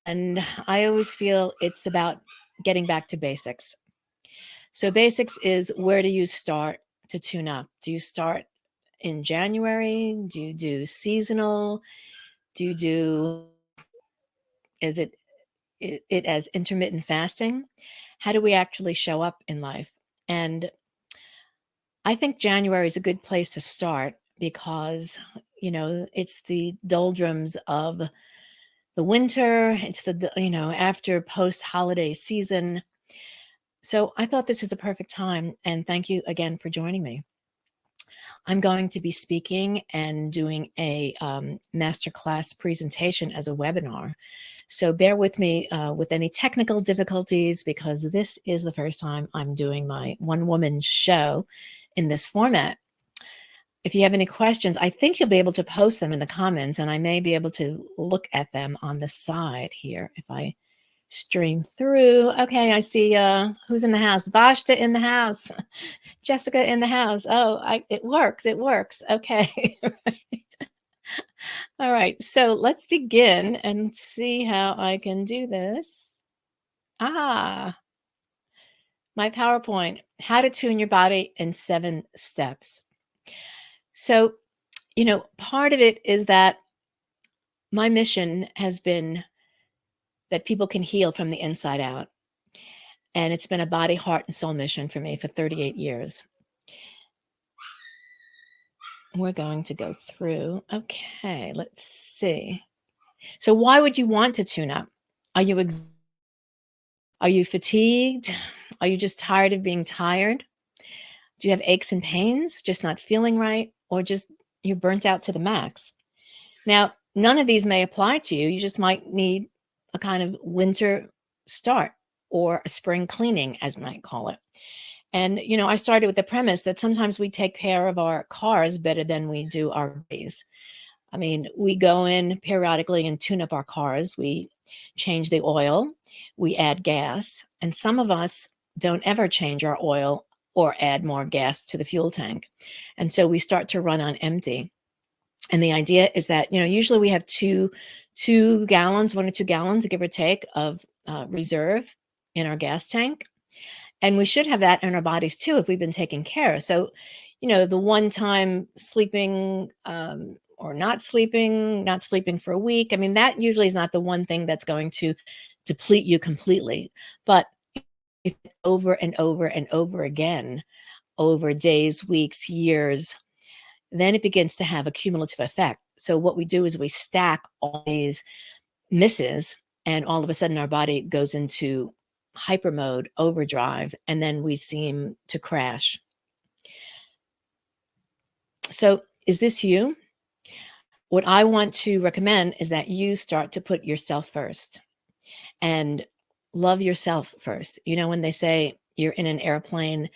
And I always feel it's about getting back to basics. So, basics is, where do you start to tune up? Do you start in January? Do you do seasonal? Do you do, is it as intermittent fasting? How do we actually show up in life? And I think January is a good place to start because, it's the doldrums of the winter. It's after post holiday season. So I thought this is a perfect time. And thank you again for joining me. I'm going to be speaking and doing a masterclass presentation as a webinar. So bear with me with any technical difficulties, because this is the first time I'm doing my one-woman show in this format. If you have any questions, I think you'll be able to post them in the comments, and I may be able to look at them on the side here if I stream through. Okay, I see who's in the house. Vashta in the house. Jessica in the house. Oh, it works. It works. Okay. All right. So let's begin and see how I can do this. My PowerPoint, how to tune your body in 7 steps. So, part of it is that my mission has been that people can heal from the inside out. And it's been a body, heart, and soul mission for me for 38 years. We're going to go through. Okay, let's see. So why would you want to tune up? Are you fatigued? Are you just tired of being tired? Do you have aches and pains, just not feeling right, or just you're burnt out to the max? Now, none of these may apply to you. You just might need a kind of winter start or a spring cleaning, as we might call it. And, I started with the premise that sometimes we take care of our cars better than we do our bodies. I mean, we go in periodically and tune up our cars. We change the oil, we add gas, and some of us don't ever change our oil or add more gas to the fuel tank. And so we start to run on empty. And the idea is that, usually we have two gallons, 1 or 2 gallons, give or take, of reserve in our gas tank. And we should have that in our bodies too if we've been taking care. So, the one time sleeping or not sleeping for a week, I mean, that usually is not the one thing that's going to deplete you completely. But if over and over and over again, over days, weeks, years, then it begins to have a cumulative effect. So what we do is we stack all these misses, and all of a sudden our body goes into hyper mode, overdrive, and then we seem to crash. So is this you? What I want to recommend is that you start to put yourself first and love yourself first. When they say you're in an airplane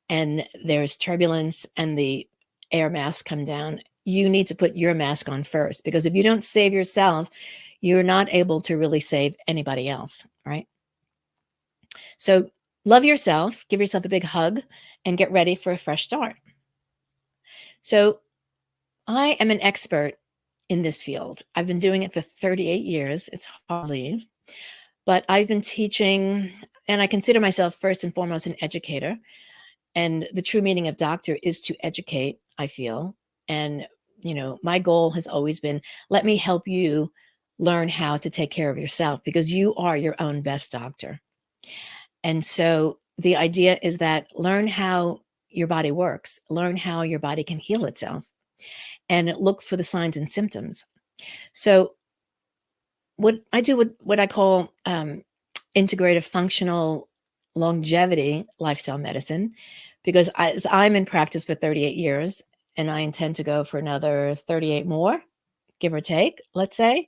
and there's turbulence and the air masks come down, you need to put your mask on first, because if you don't save yourself, you're not able to really save anybody else, right? So love yourself, give yourself a big hug, and get ready for a fresh start. So I am an expert in this field. I've been doing it for 38 years. It's hard to believe. But I've been teaching, and I consider myself first and foremost an educator. And the true meaning of doctor is to educate, I feel. And, my goal has always been, let me help you learn how to take care of yourself, because you are your own best doctor. And so the idea is that learn how your body works, learn how your body can heal itself, and look for the signs and symptoms. So what I do, what I call integrative functional longevity lifestyle medicine, because I'm in practice for 38 years and I intend to go for another 38 more, give or take, let's say.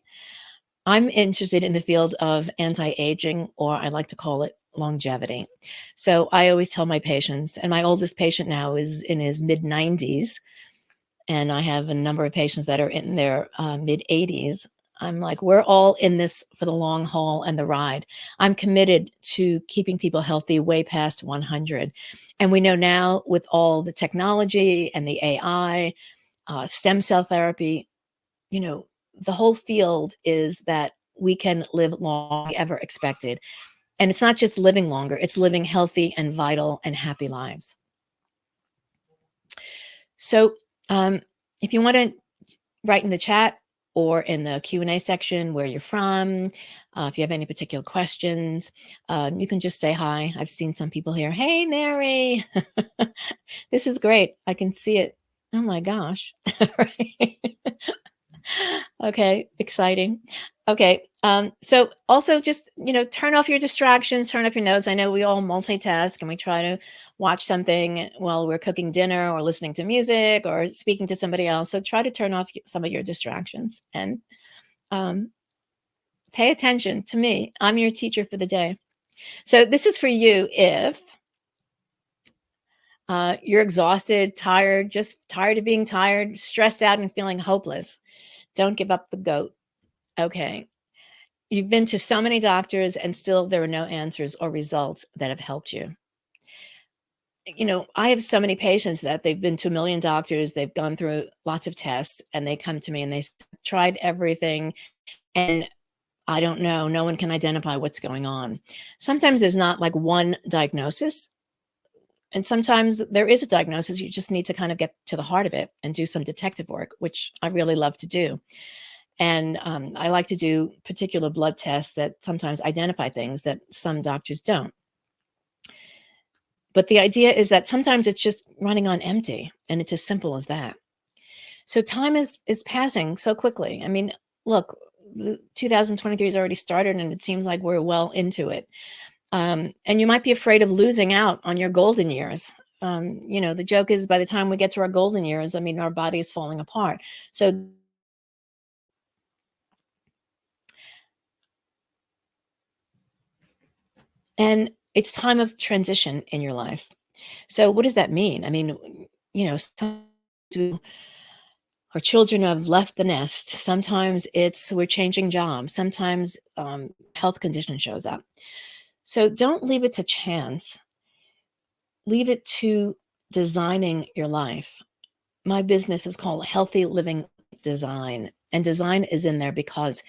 I'm interested in the field of anti-aging, or I like to call it longevity. So I always tell my patients, and my oldest patient now is in his mid-90s, and I have a number of patients that are in their mid-80s. I'm like, we're all in this for the long haul and the ride. I'm committed to keeping people healthy way past 100. And we know now, with all the technology and the AI, stem cell therapy, the whole field is that we can live long ever expected. And it's not just living longer, it's living healthy and vital and happy lives. So if you want to write in the chat or in the Q&A section where you're from, if you have any particular questions, you can just say hi. I've seen some people here. Hey, Mary. This is great. I can see it. Oh my gosh. Right. Okay, exciting. Okay, so also just, turn off your distractions, turn off your notes. I know we all multitask and we try to watch something while we're cooking dinner or listening to music or speaking to somebody else. So try to turn off some of your distractions and um, pay attention to me. I'm your teacher for the day. So this is for you if you're exhausted, tired, just tired of being tired, stressed out and feeling hopeless. Don't give up the goat. Okay. You've been to so many doctors and still there are no answers or results that have helped you. I have so many patients that they've been to a million doctors, they've gone through lots of tests, and they come to me and they tried everything, and I don't know, no one can identify what's going on. Sometimes there's not like one diagnosis, and sometimes there is a diagnosis. You just need to kind of get to the heart of it and do some detective work, which I really love to do. And I like to do particular blood tests that sometimes identify things that some doctors don't. But the idea is that sometimes it's just running on empty, and it's as simple as that. So time is passing so quickly. I mean, look, 2023 has already started, and it seems like we're well into it. And you might be afraid of losing out on your golden years. The joke is by the time we get to our golden years, I mean, our body is falling apart. So and it's time of transition in your life. So what does that mean? I mean, some our children have left the nest. Sometimes it's we're changing jobs. Sometimes health condition shows up. So don't leave it to chance. Leave it to designing your life. My business is called Healthy Living Design. And design is in there because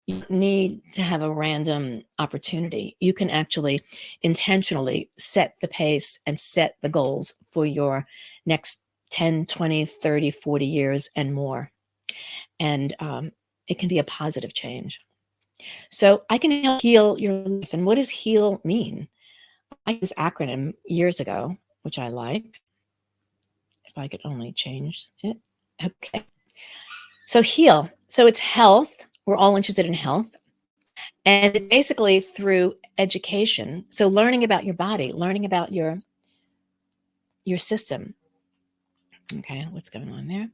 you need to have a random opportunity. You can actually intentionally set the pace and set the goals for your next 10, 20, 30, 40 years and more. And it can be a positive change. So I can help heal your life. And what does heal mean? I used this acronym years ago, which I like. If I could only change it. Okay. So heal. So it's health. We're all interested in health. And it's basically through education. So learning about your body, learning about your system. Okay, what's going on there?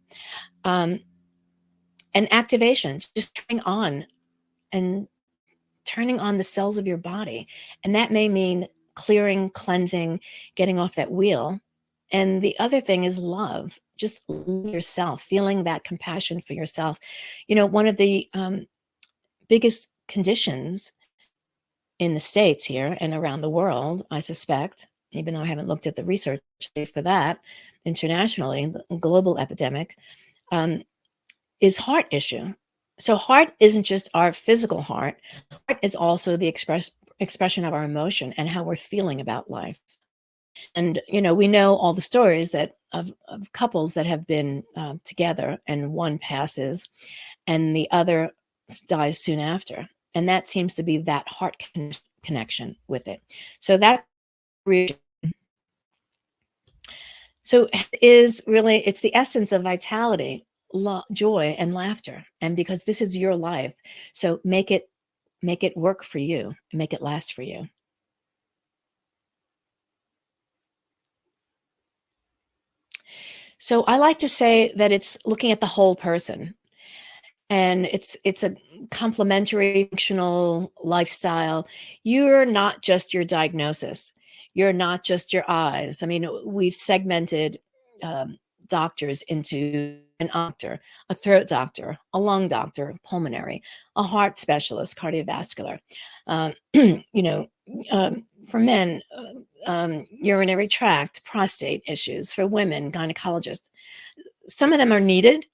And activation, just turning on the cells of your body. And that may mean clearing, cleansing, getting off that wheel. And the other thing is love, just yourself, feeling that compassion for yourself. One of the biggest conditions in the States here and around the world, I suspect, even though I haven't looked at the research for that internationally, the global epidemic, is heart issue. So heart isn't just our physical heart. Heart is also the expression of our emotion and how we're feeling about life. And, we know all the stories that of couples that have been together and one passes and the other dies soon after. And that seems to be that heart connection with it. So that really, so it's the essence of vitality, joy, and laughter. And because this is your life, so make it work for you, make it last for you. So I like to say that it's looking at the whole person. And it's a complementary functional lifestyle. You're not just your diagnosis. You're not just your eyes. I mean, we've segmented doctors into an doctor, a throat doctor, a lung doctor, pulmonary, a heart specialist, cardiovascular. For men, urinary tract, prostate issues. For women, gynecologist. Some of them are needed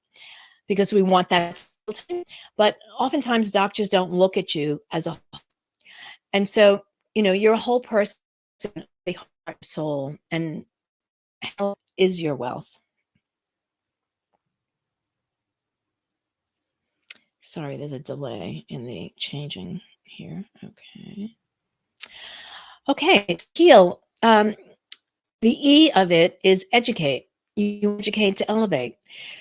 because we want that but oftentimes doctors don't look at you as a whole. And so, you're a whole person, a heart, soul, and health is your wealth. Sorry, there's a delay in the changing here. Okay. Okay, heal. The E of it is educate. You educate to elevate.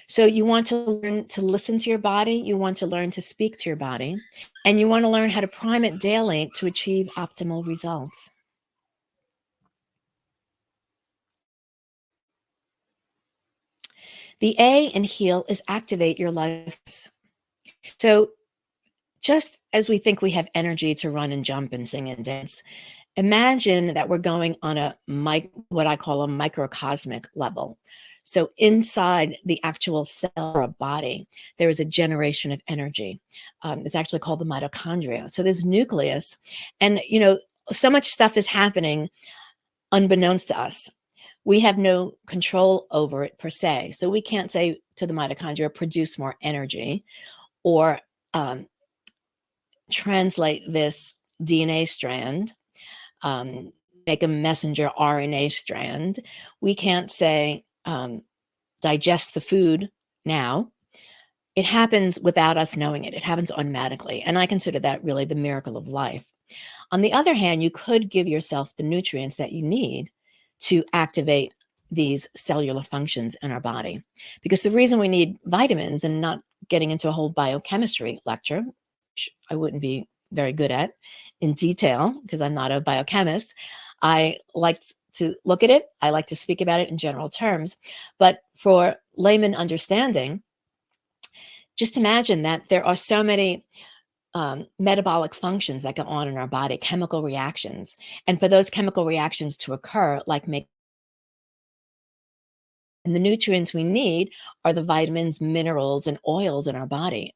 So you want to learn to listen to your body. You want to learn to speak to your body. And you want to learn how to prime it daily to achieve optimal results. The A in heal is activate your life. So just as we think we have energy to run and jump and sing and dance, imagine that we're going on what I call a microcosmic level. So inside the actual cell or a body, there is a generation of energy. It's actually called the mitochondria. So this nucleus, and so much stuff is happening unbeknownst to us. We have no control over it per se. So we can't say to the mitochondria, produce more energy, or translate this DNA strand, make a messenger RNA strand. We can't say, digest the food now. It happens without us knowing it. It happens automatically. And I consider that really the miracle of life. On the other hand, you could give yourself the nutrients that you need to activate these cellular functions in our body. Because the reason we need vitamins, and not getting into a whole biochemistry lecture, which I wouldn't be very good at in detail because I'm not a biochemist. I like to look at it. I like to speak about it in general terms. But for layman understanding, just imagine that there are so many metabolic functions that go on in our body, chemical reactions. And for those chemical reactions to occur, and the nutrients we need are the vitamins, minerals, and oils in our body.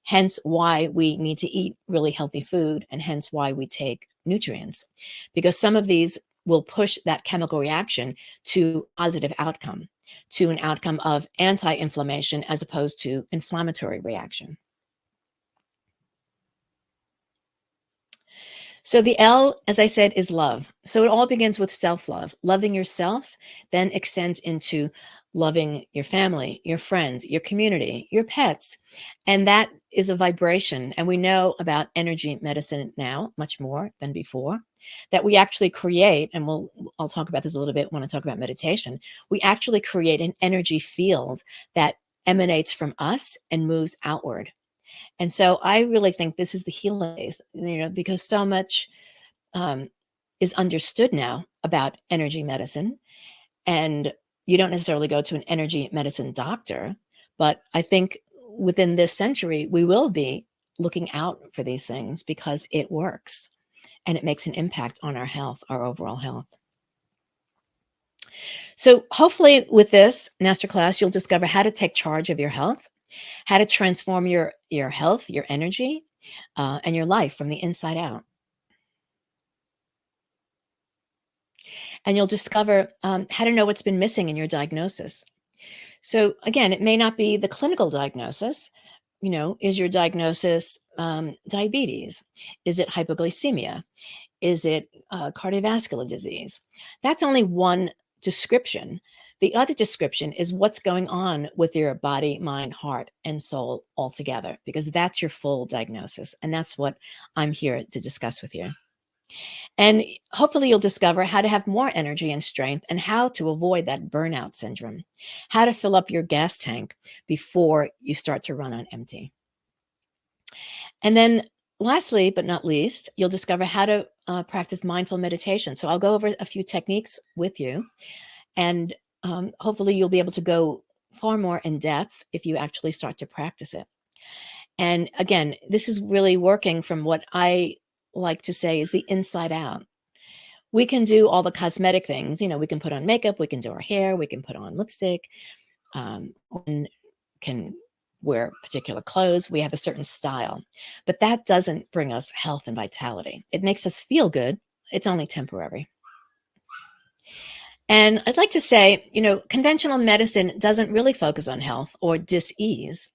Hence why we need to eat really healthy food, and hence why we take nutrients, because some of these will push that chemical reaction to positive outcome, to an outcome of anti-inflammation as opposed to inflammatory reaction. So the L, as I said, is love. So it all begins with self-love. Loving yourself then extends into loving your family, your friends, your community, your pets. And that is a vibration. And we know about energy medicine now much more than before, that we actually create, and I'll talk about this a little bit when I talk about meditation. We actually create an energy field that emanates from us and moves outward. And so I really think this is the healing phase, because so much is understood now about energy medicine. And you don't necessarily go to an energy medicine doctor, but I think within this century, we will be looking out for these things because it works and it makes an impact on our health, our overall health. So hopefully with this masterclass, you'll discover how to take charge of your health, how to transform your health, your energy, and your life from the inside out. And you'll discover how to know what's been missing in your diagnosis. So again, it may not be the clinical diagnosis. Is your diagnosis diabetes? Is it hypoglycemia? Is it cardiovascular disease? That's only one description. The other description is what's going on with your body, mind, heart, and soul altogether, because that's your full diagnosis. And that's what I'm here to discuss with you. And hopefully you'll discover how to have more energy and strength, and how to avoid that burnout syndrome, how to fill up your gas tank before you start to run on empty. And then lastly, but not least, you'll discover how to practice mindful meditation. So I'll go over a few techniques with you, and hopefully you'll be able to go far more in depth if you actually start to practice it. And again, this is really working from what I like to say is the inside out. We can do all the cosmetic things. We can put on makeup, we can do our hair, we can put on lipstick, we can wear particular clothes. We have a certain style, but that doesn't bring us health and vitality. It makes us feel good. It's only temporary. And I'd like to say, conventional medicine doesn't really focus on health or dis-ease.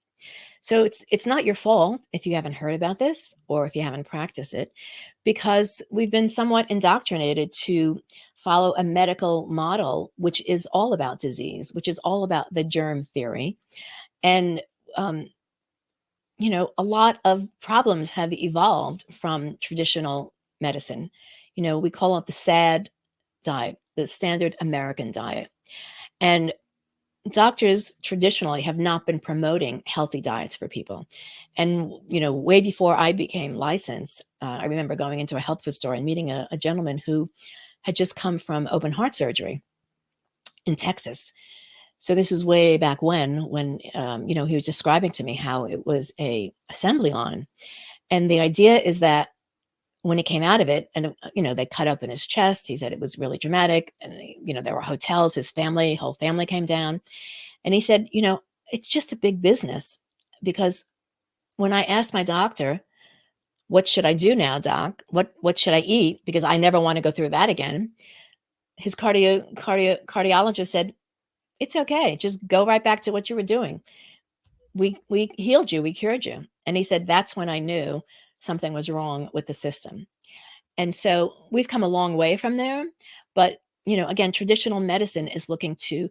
So it's not your fault if you haven't heard about this or if you haven't practiced it, because we've been somewhat indoctrinated to follow a medical model, which is all about disease, which is all about the germ theory. And um, a lot of problems have evolved from traditional medicine. We call it the SAD diet, the standard American diet. And doctors traditionally have not been promoting healthy diets for people. And, way before I became licensed, I remember going into a health food store and meeting a gentleman who had just come from open heart surgery in Texas. So this is way back when he was describing to me how it was a assembly line. And the idea is that when he came out of it and, they cut open his chest, he said it was really dramatic. And, there were hotels, whole family came down. And he said, it's just a big business, because when I asked my doctor, what should I do now, doc? What should I eat? Because I never want to go through that again. His cardiologist said, it's okay. Just go right back to what you were doing. We healed you. We cured you. And he said, that's when I knew something was wrong with the system. And so we've come a long way from there. But, again, traditional medicine is looking to,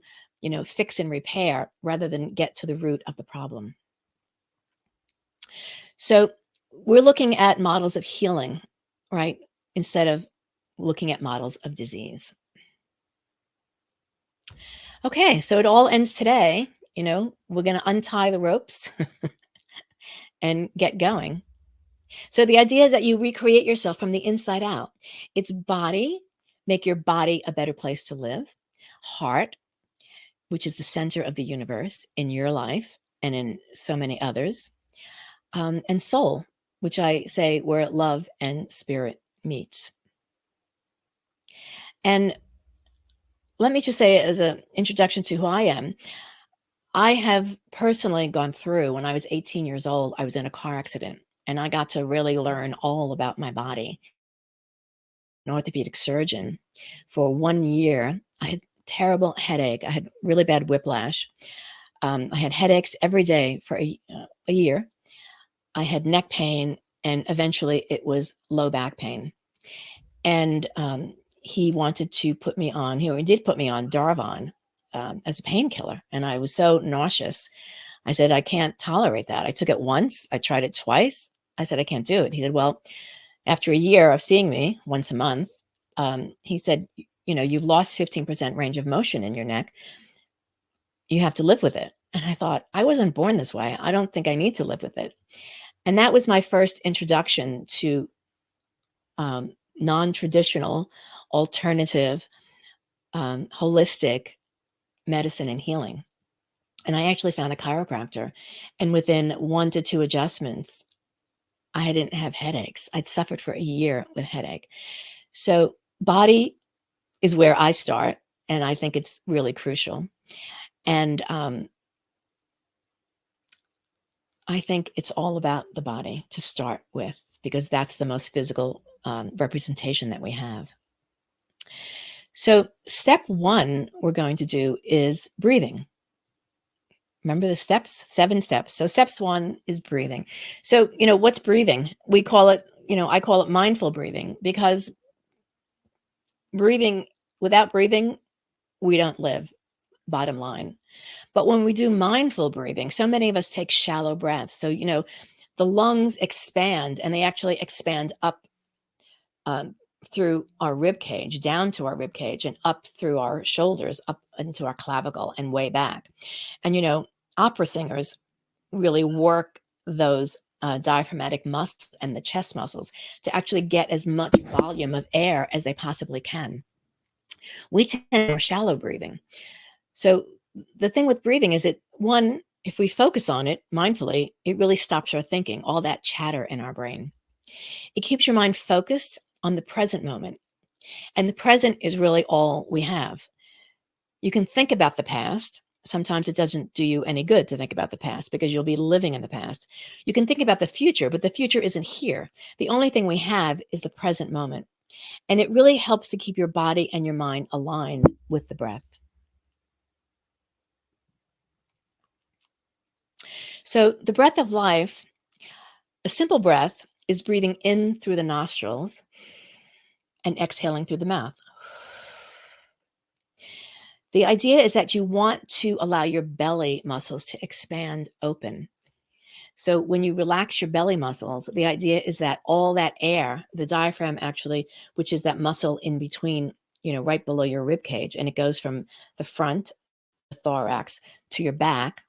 fix and repair rather than get to the root of the problem. So we're looking at models of healing, right? Instead of looking at models of disease. Okay, so it all ends today. We're going to untie the ropes and get going. So the idea is that you recreate yourself from the inside out. It's body, make your body a better place to live. Heart, which is the center of the universe in your life and in so many others. And soul, which I say where love and spirit meets. And let me just say, as an introduction to who I am, I have personally gone through, when I was 18 years old, I was in a car accident, and I got to really learn all about my body. An orthopedic surgeon for 1 year. I had terrible headache. I had really bad whiplash. I had headaches every day for a year. I had neck pain, and eventually it was low back pain. And he wanted to put me on, he did put me on Darvon as a painkiller. And I was so nauseous. I said, I can't tolerate that. I took it once. I tried it twice. I said, I can't do it. He said, well, after a year of seeing me once a month, he said, you've lost 15% range of motion in your neck. You have to live with it. And I thought, I wasn't born this way. I don't think I need to live with it. And that was my first introduction to non-traditional, alternative, holistic medicine and healing. And I actually found a chiropractor. And within 1 to 2 adjustments, I didn't have headaches. I'd suffered for a year with headache. So body is where I start. And I think it's really crucial. And I think it's all about the body to start with, because that's the most physical representation that we have. So step 1 we're going to do is breathing. Remember the steps, 7 steps. So steps 1 is breathing. So, what's breathing? We call it, I call it mindful breathing, because without breathing, we don't live, bottom line. But when we do mindful breathing, so many of us take shallow breaths. So, the lungs expand, and they actually expand up through our rib cage, down to our rib cage, and up through our shoulders, up into our clavicle and way back. And, opera singers really work those diaphragmatic muscles and the chest muscles to actually get as much volume of air as they possibly can. We tend to more shallow breathing. So the thing with breathing is that, one, if we focus on it mindfully, it really stops our thinking, all that chatter in our brain. It keeps your mind focused on the present moment. And the present is really all we have. You can think about the past. Sometimes it doesn't do you any good to think about the past, because you'll be living in the past. You can think about the future, but the future isn't here. The only thing we have is the present moment. And it really helps to keep your body and your mind aligned with the breath. So the breath of life, a simple breath, is breathing in through the nostrils and exhaling through the mouth. The idea is that you want to allow your belly muscles to expand open. So when you relax your belly muscles, the idea is that all that air, the diaphragm actually, which is that muscle in between, right below your rib cage, and it goes from the front, the thorax, to your back.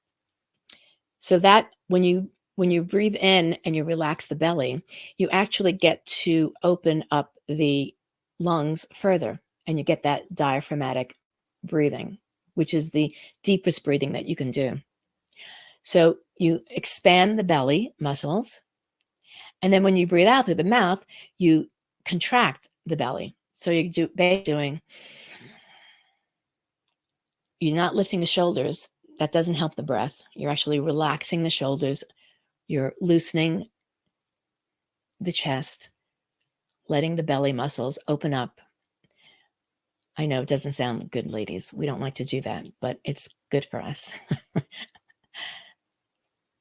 So that when you breathe in and you relax the belly, you actually get to open up the lungs further, and you get that diaphragmatic breathing, which is the deepest breathing that you can do. So you expand the belly muscles, and then when you breathe out through the mouth, you contract the belly. So you're not lifting the shoulders. That doesn't help the breath. You're actually relaxing the shoulders. You're loosening the chest, letting the belly muscles open up. I know it doesn't sound good, ladies. We don't like to do that, but it's good for us.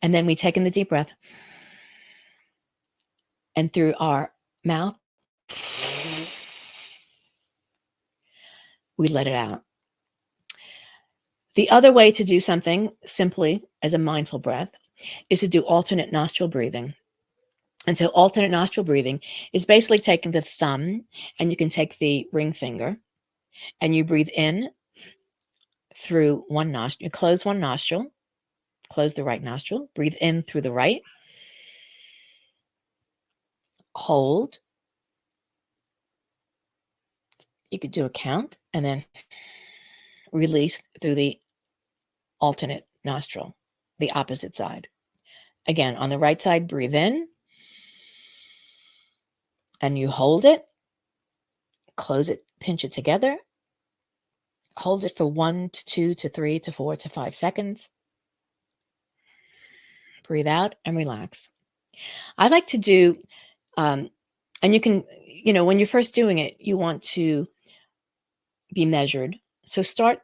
And then we take in the deep breath. And through our mouth, we let it out. The other way to do something simply as a mindful breath is to do alternate nostril breathing. And so alternate nostril breathing is basically taking the thumb, and you can take the ring finger, and you breathe in through one nostril. You close one nostril, close the right nostril, breathe in through the right, hold. You could do a count, and then release through the alternate nostril, the opposite side. Again, on the right side, breathe in, and you hold it, close it, pinch it together, hold it for 1 to 2 to 3 to 4 to 5 seconds. Breathe out and relax. I like to do, and you can, when you're first doing it, you want to be measured. So start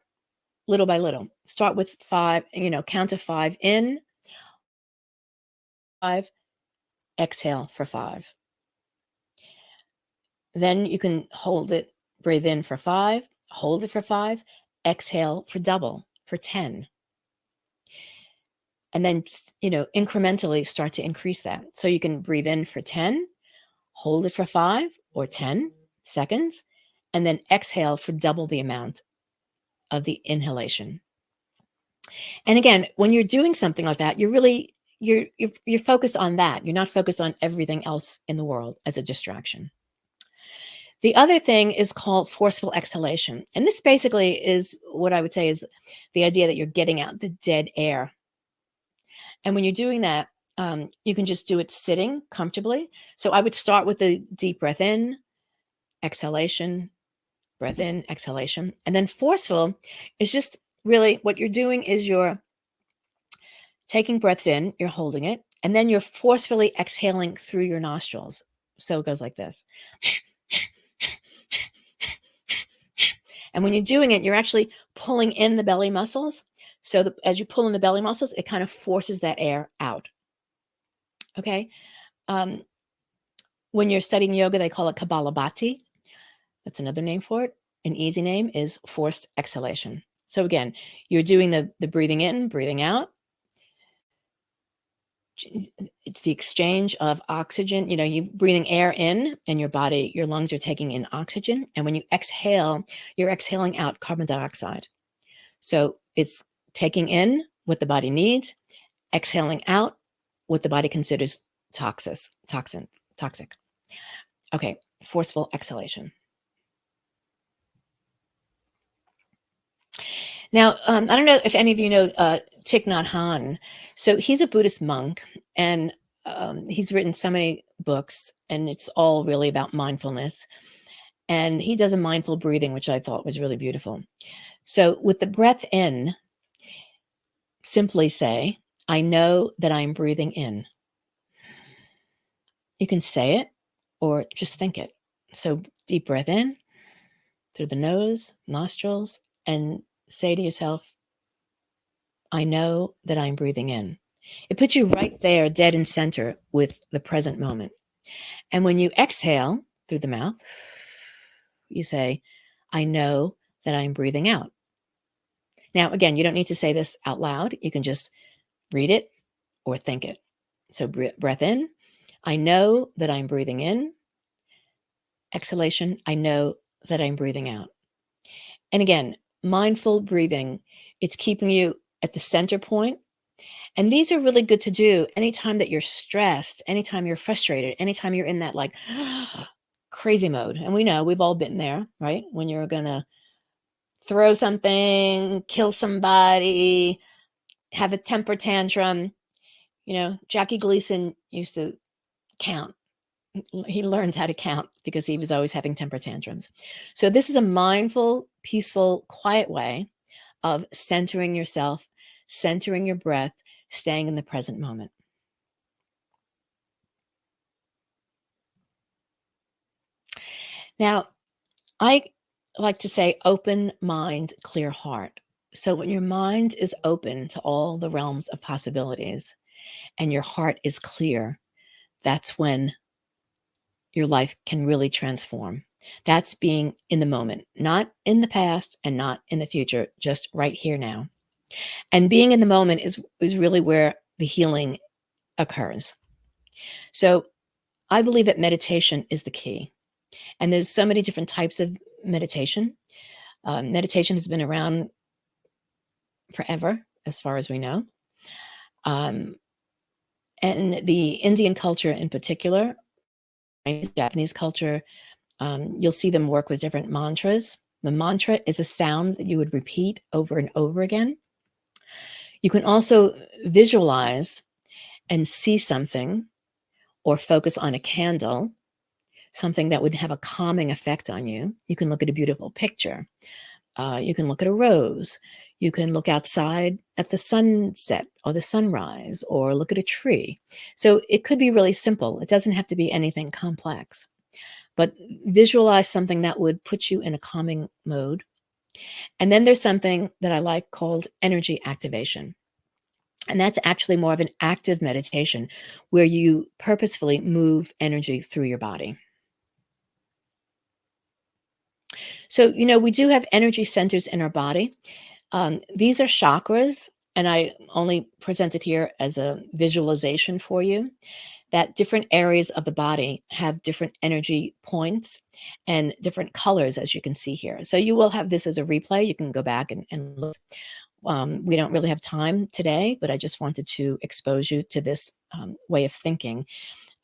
little by little. Start with 5, count to 5 in, 5, exhale for 5. Then you can hold it, breathe in for 5, hold it for 5, exhale for double, for 10. And then, incrementally start to increase that. So you can breathe in for 10, hold it for 5 or 10 seconds, and then exhale for double the amount of the inhalation. And again, when you're doing something like that, you're focused on that. You're not focused on everything else in the world as a distraction. The other thing is called forceful exhalation. And this basically is what I would say is the idea that you're getting out the dead air. And when you're doing that, you can just do it sitting comfortably. So I would start with the deep breath in, exhalation, breath in, exhalation. And then forceful is just really what you're doing is you're taking breaths in, you're holding it, and then you're forcefully exhaling through your nostrils. So it goes like this. And when you're doing it, you're actually pulling in the belly muscles. So as you pull in the belly muscles, it kind of forces that air out. Okay. When you're studying yoga, they call it Kapalabhati. That's another name for it. An easy name is forced exhalation. So again, you're doing the breathing in, breathing out. It's the exchange of oxygen. You breathing air in, and your lungs are taking in oxygen. And when you exhale, you're exhaling out carbon dioxide. So it's taking in what the body needs, exhaling out what the body considers toxic. Okay, forceful exhalation. Now, I don't know if any of you know Thich Nhat Hanh. So he's a Buddhist monk, and he's written so many books, and it's all really about mindfulness. And he does a mindful breathing, which I thought was really beautiful. So with the breath in, simply say, I know that I'm breathing in. You can say it or just think it. So deep breath in through the nose, nostrils, and say to yourself, I know that I'm breathing in. It puts you right there, dead in center with the present moment. And when you exhale through the mouth, you say, I know that I'm breathing out. Now, again, you don't need to say this out loud. You can just read it or think it. So, breath in, I know that I'm breathing in. Exhalation, I know that I'm breathing out. And again, mindful breathing, it's keeping you at the center point. And these are really good to do anytime that you're stressed, anytime you're frustrated, anytime you're in that like crazy mode. And we know we've all been there, right? When you're going to throw something, kill somebody, have a temper tantrum. You know, Jackie Gleason used to count. He learned how to count because he was always having temper tantrums. So this is a mindful, peaceful, quiet way of centering yourself, centering your breath, staying in the present moment. Now, I like to say open mind, clear heart. So when your mind is open to all the realms of possibilities and your heart is clear, that's when your life can really transform. That's being in the moment, not in the past and not in the future, just right here now. And being in the moment is really where the healing occurs. So I believe that meditation is the key. And there's so many different types of meditation. Meditation has been around forever, as far as we know. Um, and the Indian culture in particular, Chinese, Japanese culture, you'll see them work with different mantras. The mantra is a sound that you would repeat over and over again. You can also visualize and see something or focus on a candle, something that would have a calming effect on you. You can look at a beautiful picture. You can look at a rose. You can look outside at the sunset or the sunrise or look at a tree. So it could be really simple. It doesn't have to be anything complex. But visualize something that would put you in a calming mode. And then there's something that I like called energy activation. And that's actually more of an active meditation where you purposefully move energy through your body. So, we do have energy centers in our body. These are chakras, and I only present it here as a visualization for you, that different areas of the body have different energy points and different colors, as you can see here. So you will have this as a replay. You can go back and look. We don't really have time today, but I just wanted to expose you to this way of thinking.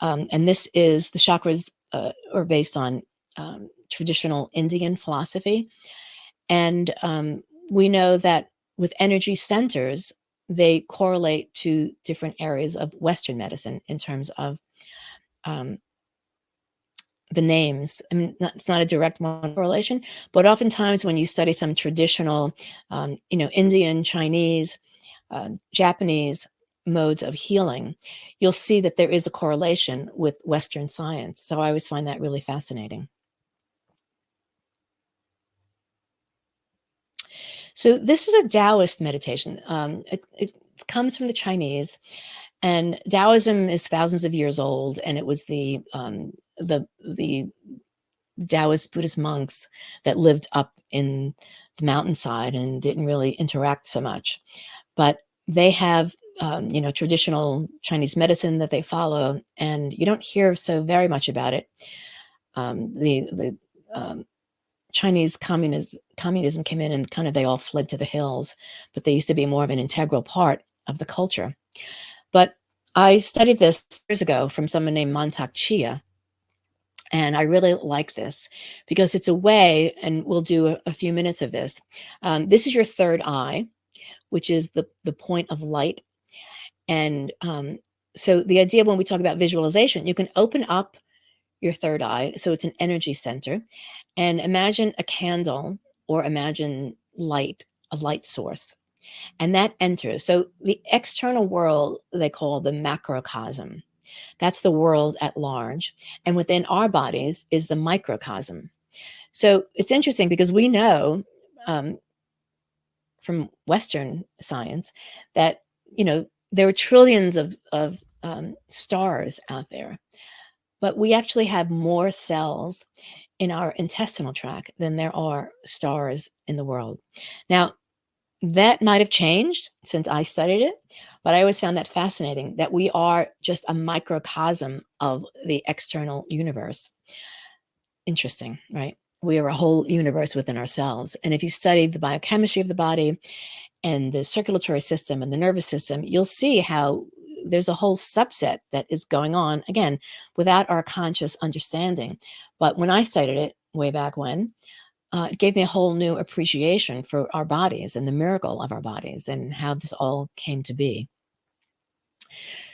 And this is the chakras are based on traditional Indian philosophy. And we know that with energy centers, they correlate to different areas of Western medicine in terms of um, the names. I mean, it's not a direct correlation, but oftentimes when you study some traditional, Indian, Chinese, Japanese modes of healing, you'll see that there is a correlation with Western science. So I always find that really fascinating. So this is a Taoist meditation. It comes from the Chinese, and Taoism is thousands of years old, and it was the Taoist Buddhist monks that lived up in the mountainside and didn't really interact so much. But they have, traditional Chinese medicine that they follow, and you don't hear so very much about it. The Chinese communism came in and kind of they all fled to the hills, but they used to be more of an integral part of the culture. But I studied this years ago from someone named Montauk Chia, and I really like this because it's a way, and we'll do a few minutes of this. This is your third eye, which is the point of light. And so the idea when we talk about visualization, you can open up your third eye. So it's an energy center. And imagine a candle or imagine light, a light source. And that enters. So the external world, they call the macrocosm. That's the world at large. And within our bodies is the microcosm. So it's interesting because we know from Western science that, there are trillions of stars out there, but we actually have more cells in our intestinal tract than there are stars in the world. Now, that might have changed since I studied it, but I always found that fascinating that we are just a microcosm of the external universe. Interesting, right? We are a whole universe within ourselves. And if you study the biochemistry of the body and the circulatory system and the nervous system, you'll see how there's a whole subset that is going on, again, without our conscious understanding. But when I studied it way back when, it gave me a whole new appreciation for our bodies and the miracle of our bodies and how this all came to be.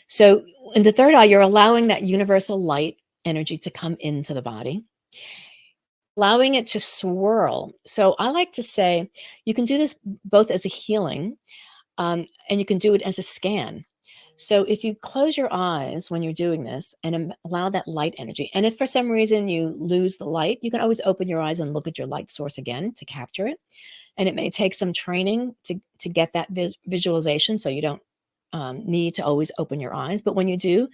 So, in the third eye, you're allowing that universal light energy to come into the body, allowing it to swirl. So, I like to say you can do this both as a healing and you can do it as a scan. So if you close your eyes when you're doing this and allow that light energy, and if for some reason you lose the light, you can always open your eyes and look at your light source again to capture it. And it may take some training to get that visualization, so you don't need to always open your eyes. But when you do,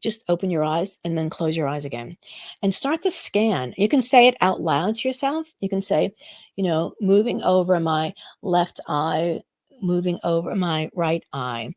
just open your eyes and then close your eyes again and start the scan. You can say it out loud to yourself. You can say, moving over my left eye, moving over my right eye,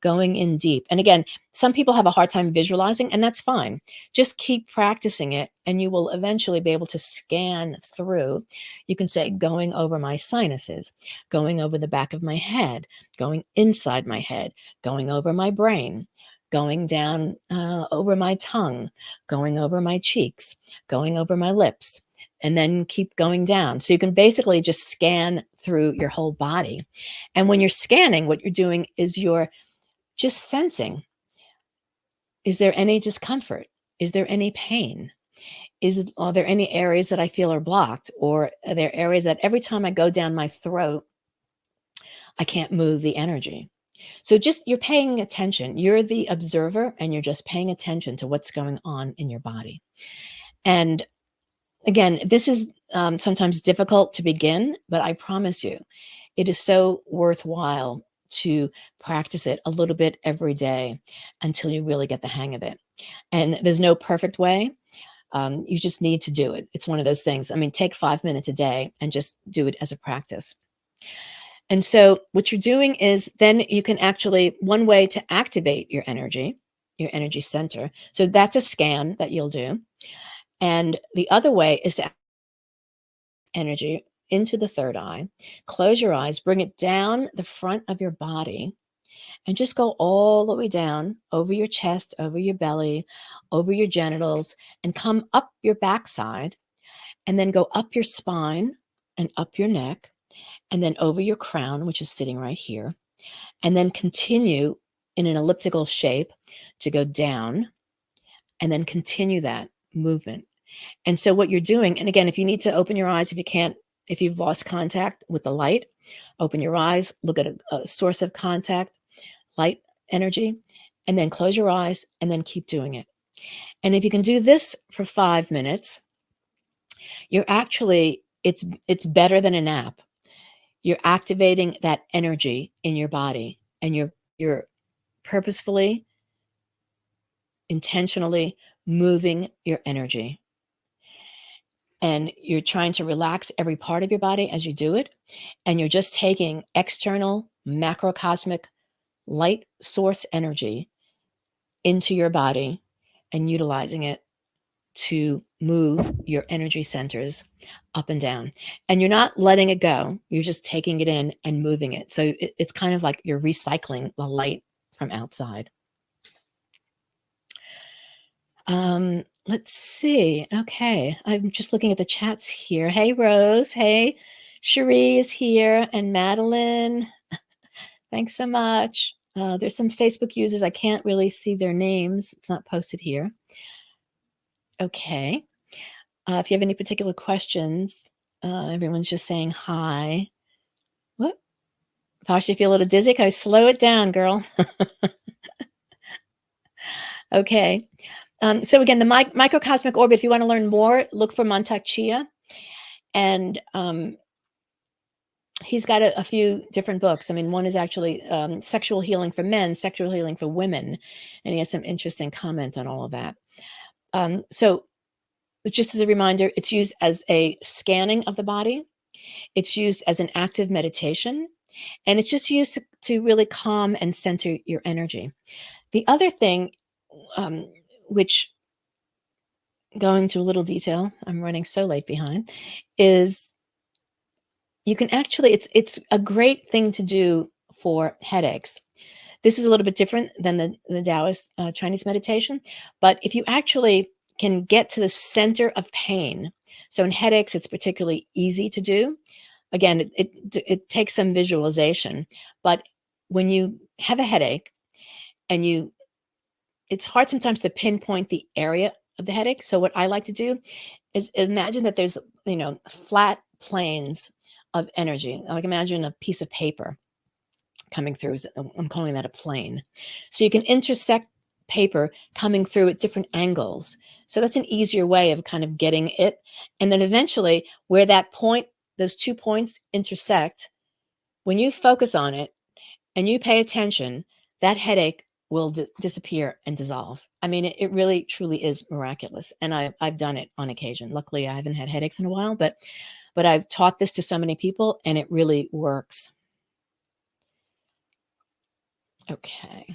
going in deep. And again, some people have a hard time visualizing, and that's fine. Just keep practicing it, and you will eventually be able to scan through. You can say, going over my sinuses, going over the back of my head, going inside my head, going over my brain, going down over my tongue, going over my cheeks, going over my lips, and then keep going down. So you can basically just scan through your whole body. And when you're scanning, what you're doing is you're just sensing, is there any discomfort? Is there any pain? Are there any areas that I feel are blocked? Or are there areas that every time I go down my throat, I can't move the energy? So just you're paying attention. You're the observer, and you're just paying attention to what's going on in your body. And again, this is sometimes difficult to begin, but I promise you, it is so worthwhile to practice it a little bit every day until you really get the hang of it. And there's no perfect way. You just need to do it. It's one of those things. I mean, take 5 minutes a day and just do it as a practice. And so what you're doing is then you can actually, one way to activate your energy center. So that's a scan that you'll do. And the other way is to energy into the third eye, close your eyes, bring it down the front of your body, and just go all the way down over your chest, over your belly, over your genitals, and come up your backside, and then go up your spine and up your neck, and then over your crown, which is sitting right here, and then continue in an elliptical shape to go down, and then continue that movement. And so what you're doing, and again, if you need to open your eyes, if you've lost contact with the light, open your eyes, look at a source of contact, light energy, and then close your eyes and then keep doing it. And if you can do this for 5 minutes, it's better than a nap. You're activating that energy in your body, and you're purposefully, intentionally moving your energy. And you're trying to relax every part of your body as you do it. And you're just taking external macrocosmic light source energy into your body and utilizing it to move your energy centers up and down. And you're not letting it go. You're just taking it in and moving it. So it's kind of like you're recycling the light from outside. Let's see. Okay. I'm just looking at the chats here. Hey, Rose. Hey, Cherie is here, and Madeline. Thanks so much. There's some Facebook users. I can't really see their names. It's not posted here. Okay. If you have any particular questions, everyone's just saying hi. What? Posh, you feel a little dizzy? Okay, slow it down, girl. Okay. So again, the microcosmic orbit, if you want to learn more, look for Mantak Chia. And He's got a few different books. I mean, one is actually Sexual Healing for Men, Sexual Healing for Women, and he has some interesting comment on all of that. So just as a reminder, it's used as a scanning of the body. It's used as an active meditation, and it's just used to really calm and center your energy. The other thing, um, which going to a little detail, I'm running so late behind, is you can actually, it's a great thing to do for headaches. This is a little bit different than the Taoist Chinese meditation, but if you actually can get to the center of pain, so in headaches, it's particularly easy to do. Again, it takes some visualization, but when you have a headache and it's hard sometimes to pinpoint the area of the headache. So what I like to do is imagine that there's, flat planes of energy. Like imagine a piece of paper coming through. I'm calling that a plane. So you can intersect paper coming through at different angles. So that's an easier way of kind of getting it. And then eventually where those 2 points intersect, when you focus on it and you pay attention, that headache will disappear and dissolve. I mean, it really truly is miraculous. And I've done it on occasion. Luckily, I haven't had headaches in a while, but I've taught this to so many people and it really works. Okay.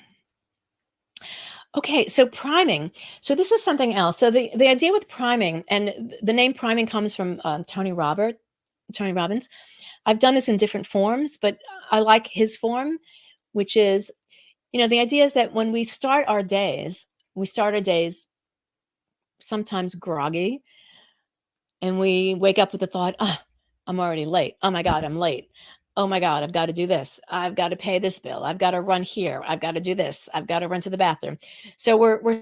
Okay, so priming. So this is something else. So the idea with priming, and the name priming comes from Tony Robbins. I've done this in different forms, but I like his form, which is, the idea is that when we start our days, sometimes groggy, and we wake up with the thought, oh, I'm already late. Oh my God, I'm late. Oh my God, I've got to do this. I've got to pay this bill. I've got to run here. I've got to do this. I've got to run to the bathroom. So we're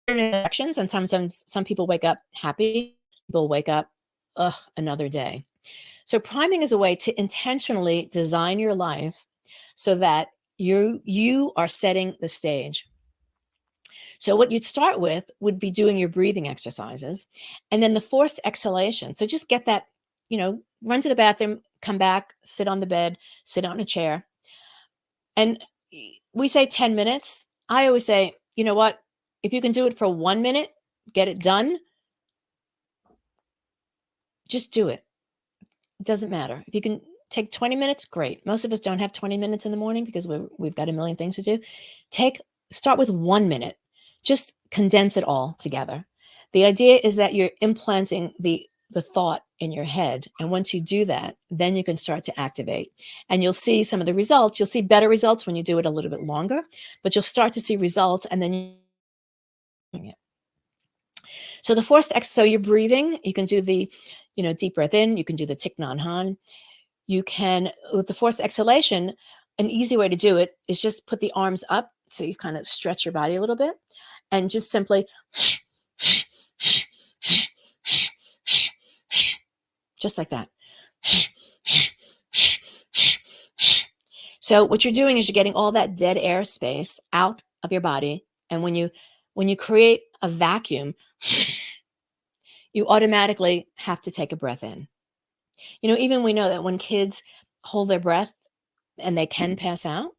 actions, and sometimes some people wake up happy. People wake up, ugh, another day. So priming is a way to intentionally design your life so that you are setting the stage. So what you'd start with would be doing your breathing exercises and then the forced exhalation. So just get that, run to the bathroom, come back, sit on the bed, sit on a chair. And we say 10 minutes. I always say, you know what? If you can do it for 1 minute, get it done, just do it. It doesn't matter. If you can take 20 minutes, great. Most of us don't have 20 minutes in the morning because we've got a million things to do. Start with 1 minute. Just condense it all together. The idea is that you're implanting the thought in your head. And once you do that, then you can start to activate. And you'll see some of the results. You'll see better results when you do it a little bit longer, but you'll start to see results and then you So so you're breathing, you can do the, deep breath in, you can do the Thich Nhat Hanh. You can, with the forced exhalation, an easy way to do it is just put the arms up. So you kind of stretch your body a little bit and just simply, just like that. So what you're doing is you're getting all that dead air space out of your body. And when you create a vacuum, you automatically have to take a breath in. Even we know that when kids hold their breath and they can pass out,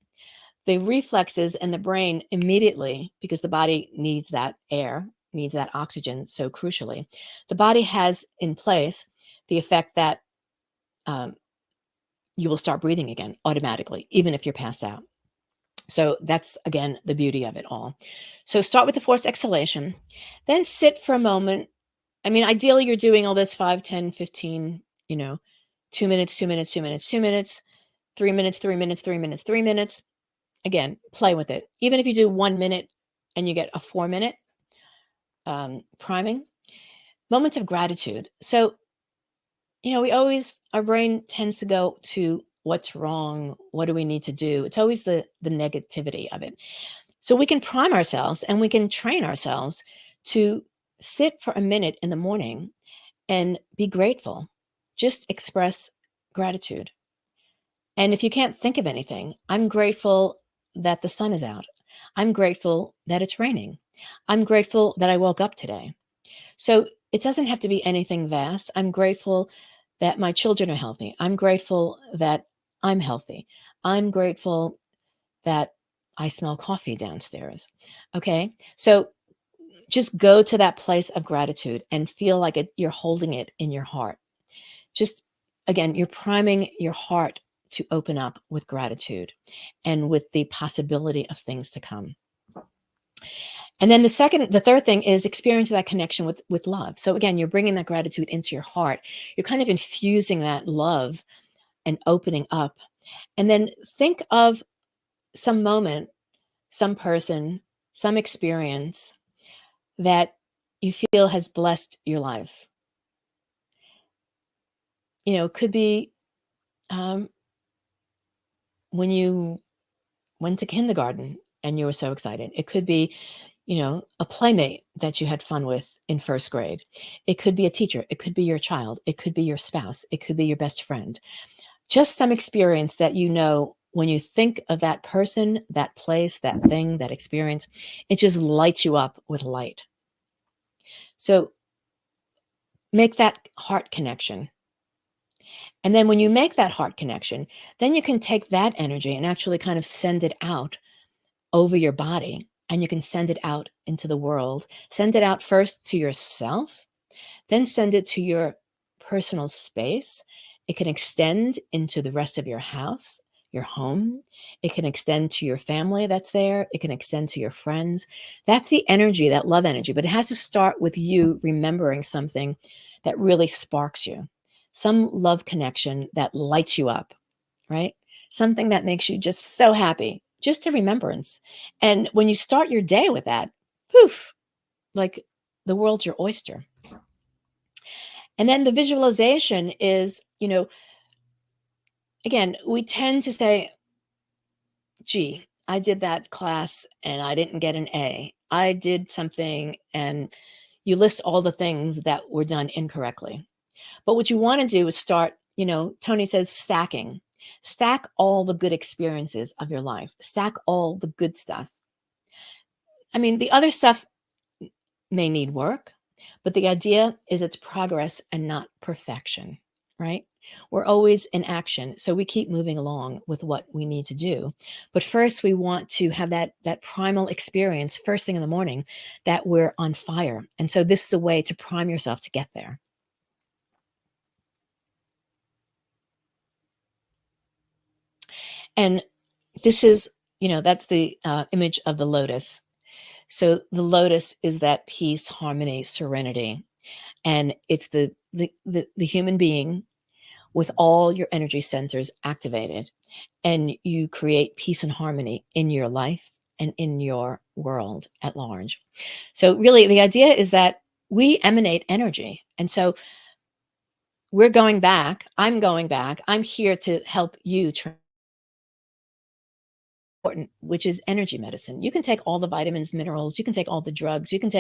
the reflexes in the brain immediately, because the body needs that air, needs that oxygen so crucially, the body has in place the effect that you will start breathing again automatically, even if you're passed out. So that's, again, the beauty of it all. So start with the forced exhalation, then sit for a moment. I mean, ideally, you're doing all this 5, 10, 15, 2 minutes, 2 minutes, 2 minutes, 2 minutes, 3 minutes, 3 minutes, 3 minutes, 3 minutes. Again, play with it. Even if you do 1 minute and you get a 4-minute priming, moments of gratitude. So, our brain tends to go to what's wrong, what do we need to do? It's always the negativity of it. So we can prime ourselves and we can train ourselves to sit for a minute in the morning and be grateful. Just express gratitude. And if you can't think of anything, I'm grateful that the sun is out. I'm grateful that it's raining. I'm grateful that I woke up today. So it doesn't have to be anything vast. I'm grateful that my children are healthy. I'm grateful that I'm healthy. I'm grateful that I smell coffee downstairs. Okay. So just go to that place of gratitude and feel like you're holding it in your heart. Just again, you're priming your heart to open up with gratitude and with the possibility of things to come. And then the third thing is experiencing that connection with love. So again, you're bringing that gratitude into your heart. You're kind of infusing that love and opening up. And then think of some moment, some person, some experience that you feel has blessed your life. It could be um, when you went to kindergarten and you were so excited. It could be, a playmate that you had fun with in first grade. It could be a teacher. It could be your child. It could be your spouse. It could be your best friend. Just some experience that when you think of that person, that place, that thing, that experience, it just lights you up with light. So make that heart connection. And then when you make that heart connection, then you can take that energy and actually kind of send it out over your body, and you can send it out into the world. Send it out first to yourself, then send it to your personal space. It can extend into the rest of your house, your home. It can extend to your family that's there. It can extend to your friends. That's the energy, that love energy. But it has to start with you remembering something that really sparks you, some love connection that lights you up, right? Something that makes you just so happy, just a remembrance. And when you start your day with that, poof, like the world's your oyster. And then the visualization is, again, we tend to say, gee, I did that class and I didn't get an A. I did something, and you list all the things that were done incorrectly. But what you want to do is start, Tony says stacking. Stack all the good experiences of your life. Stack all the good stuff. I mean, the other stuff may need work, but the idea is it's progress and not perfection, right? We're always in action, so we keep moving along with what we need to do. But first, we want to have that primal experience first thing in the morning that we're on fire. And so this is a way to prime yourself to get there. And this is, that's the image of the lotus. So the lotus is that peace, harmony, serenity, and it's the human being with all your energy centers activated, and you create peace and harmony in your life and in your world at large. So really the idea is that we emanate energy. And so we're going back, I'm going back, I'm here to help you important, which is energy medicine. You can take all the vitamins, minerals, you can take all the drugs, you can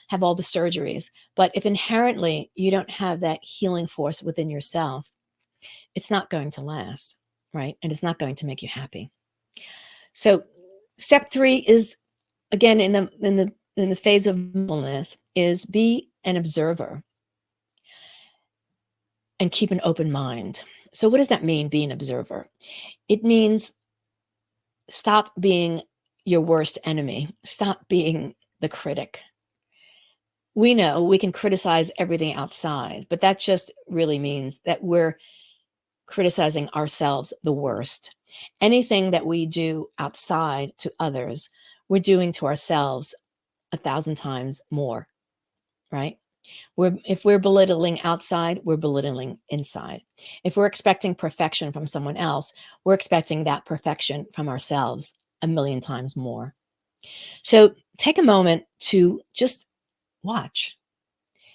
have all the surgeries, but if inherently you don't have that healing force within yourself, it's not going to last, right? And it's not going to make you happy. So step 3 is, again, in the phase of mindfulness, is be an observer and keep an open mind. So what does that mean, be an observer? It means stop being your worst enemy. Stop being the critic. We know we can criticize everything outside, but that just really means that we're criticizing ourselves the worst. Anything that we do outside to others, we're doing to ourselves 1,000 times more, right? If we're belittling outside, we're belittling inside. If we're expecting perfection from someone else, we're expecting that perfection from ourselves 1,000,000 times more. So take a moment to just watch,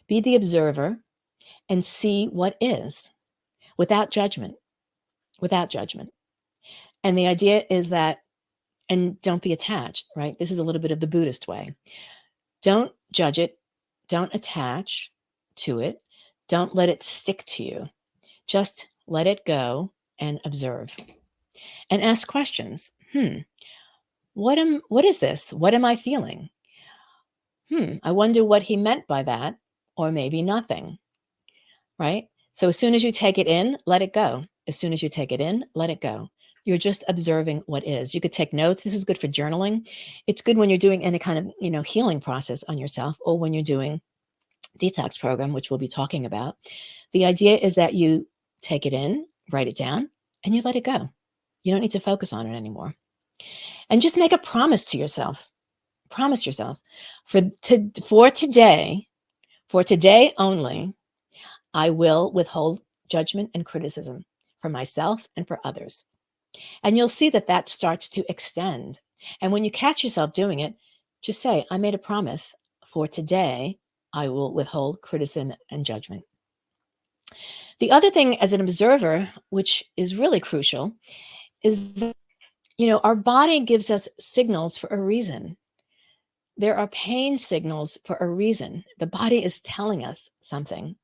be the observer, and see what is without judgment, without judgment. And the idea is that, and don't be attached, right? This is a little bit of the Buddhist way. Don't judge it. Don't attach to it. Don't let it stick to you. Just let it go and observe and ask questions. What is this? What am I feeling? I wonder what he meant by that, or maybe nothing, right? So as soon as you take it in, let it go. As soon as you take it in, let it go. You're just observing what is. You could take notes. This is good for journaling. It's good when you're doing any kind of, healing process on yourself, or when you're doing detox program, which we'll be talking about. The idea is that you take it in, write it down, and you let it go. You don't need to focus on it anymore. And just make a promise to yourself. Promise yourself for today only, I will withhold judgment and criticism for myself and for others. And you'll see that that starts to extend. And when you catch yourself doing it, just say, I made a promise for today, I will withhold criticism and judgment. The other thing as an observer, which is really crucial, is that, our body gives us signals for a reason. There are pain signals for a reason. The body is telling us something.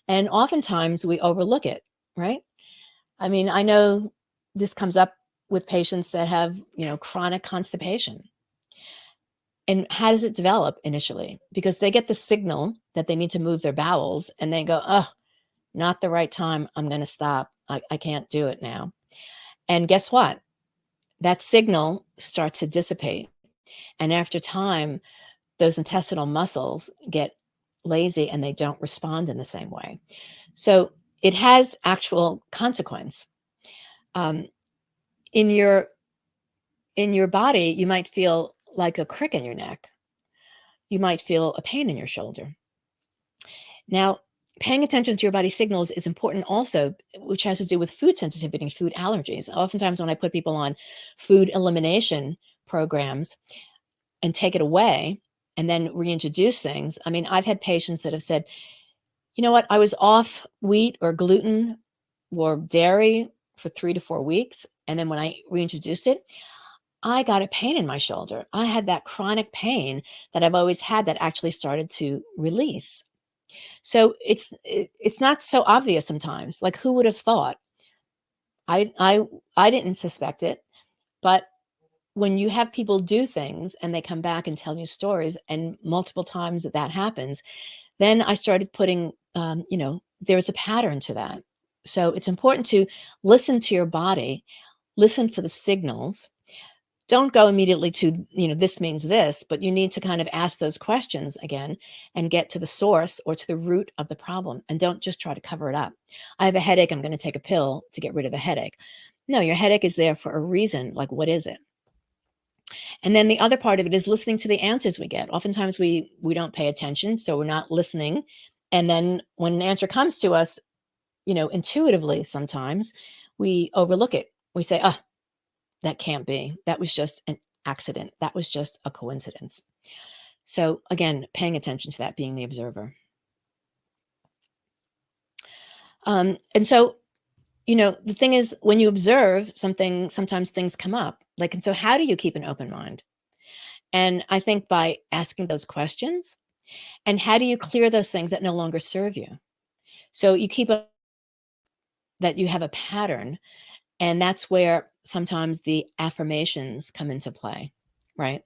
And oftentimes we overlook it, right? I mean, I know this comes up with patients that have, chronic constipation. And how does it develop initially? Because they get the signal that they need to move their bowels and they go, oh, not the right time. I'm going to stop. I can't do it now. And guess what? That signal starts to dissipate. And after time, those intestinal muscles get lazy and they don't respond in the same way. So it has actual consequence. Um, in your body, you might feel like a crick in your neck. You might feel a pain in your shoulder. Now, paying attention to your body signals is important also, which has to do with food sensitivity and food allergies. Oftentimes when I put people on food elimination programs and take it away and then reintroduce things, I mean, I've had patients that have said, you know what, I was off wheat or gluten or dairy for 3 to 4 weeks. And then when I reintroduced it, I got a pain in my shoulder. I had that chronic pain that I've always had that actually started to release. So it's not so obvious sometimes. Like, who would have thought? I didn't suspect it, but when you have people do things and they come back and tell you stories, and multiple times that happens, then I started putting, there's a pattern to that. So it's important to listen to your body, listen for the signals. Don't go immediately to, this means this, but you need to kind of ask those questions again and get to the source or to the root of the problem. And don't just try to cover it up. I have a headache. I'm going to take a pill to get rid of the headache. No, your headache is there for a reason. Like, what is it? And then the other part of it is listening to the answers we get. Oftentimes we don't pay attention, so we're not listening. And then when an answer comes to us, intuitively, sometimes we overlook it. We say, oh, that can't be. That was just an accident. That was just a coincidence. So again, paying attention to that, being the observer. And so, the thing is, when you observe something, sometimes things come up. Like, and so how do you keep an open mind? And I think by asking those questions, and how do you clear those things that no longer serve you? So you keep that you have a pattern. And that's where sometimes the affirmations come into play, right?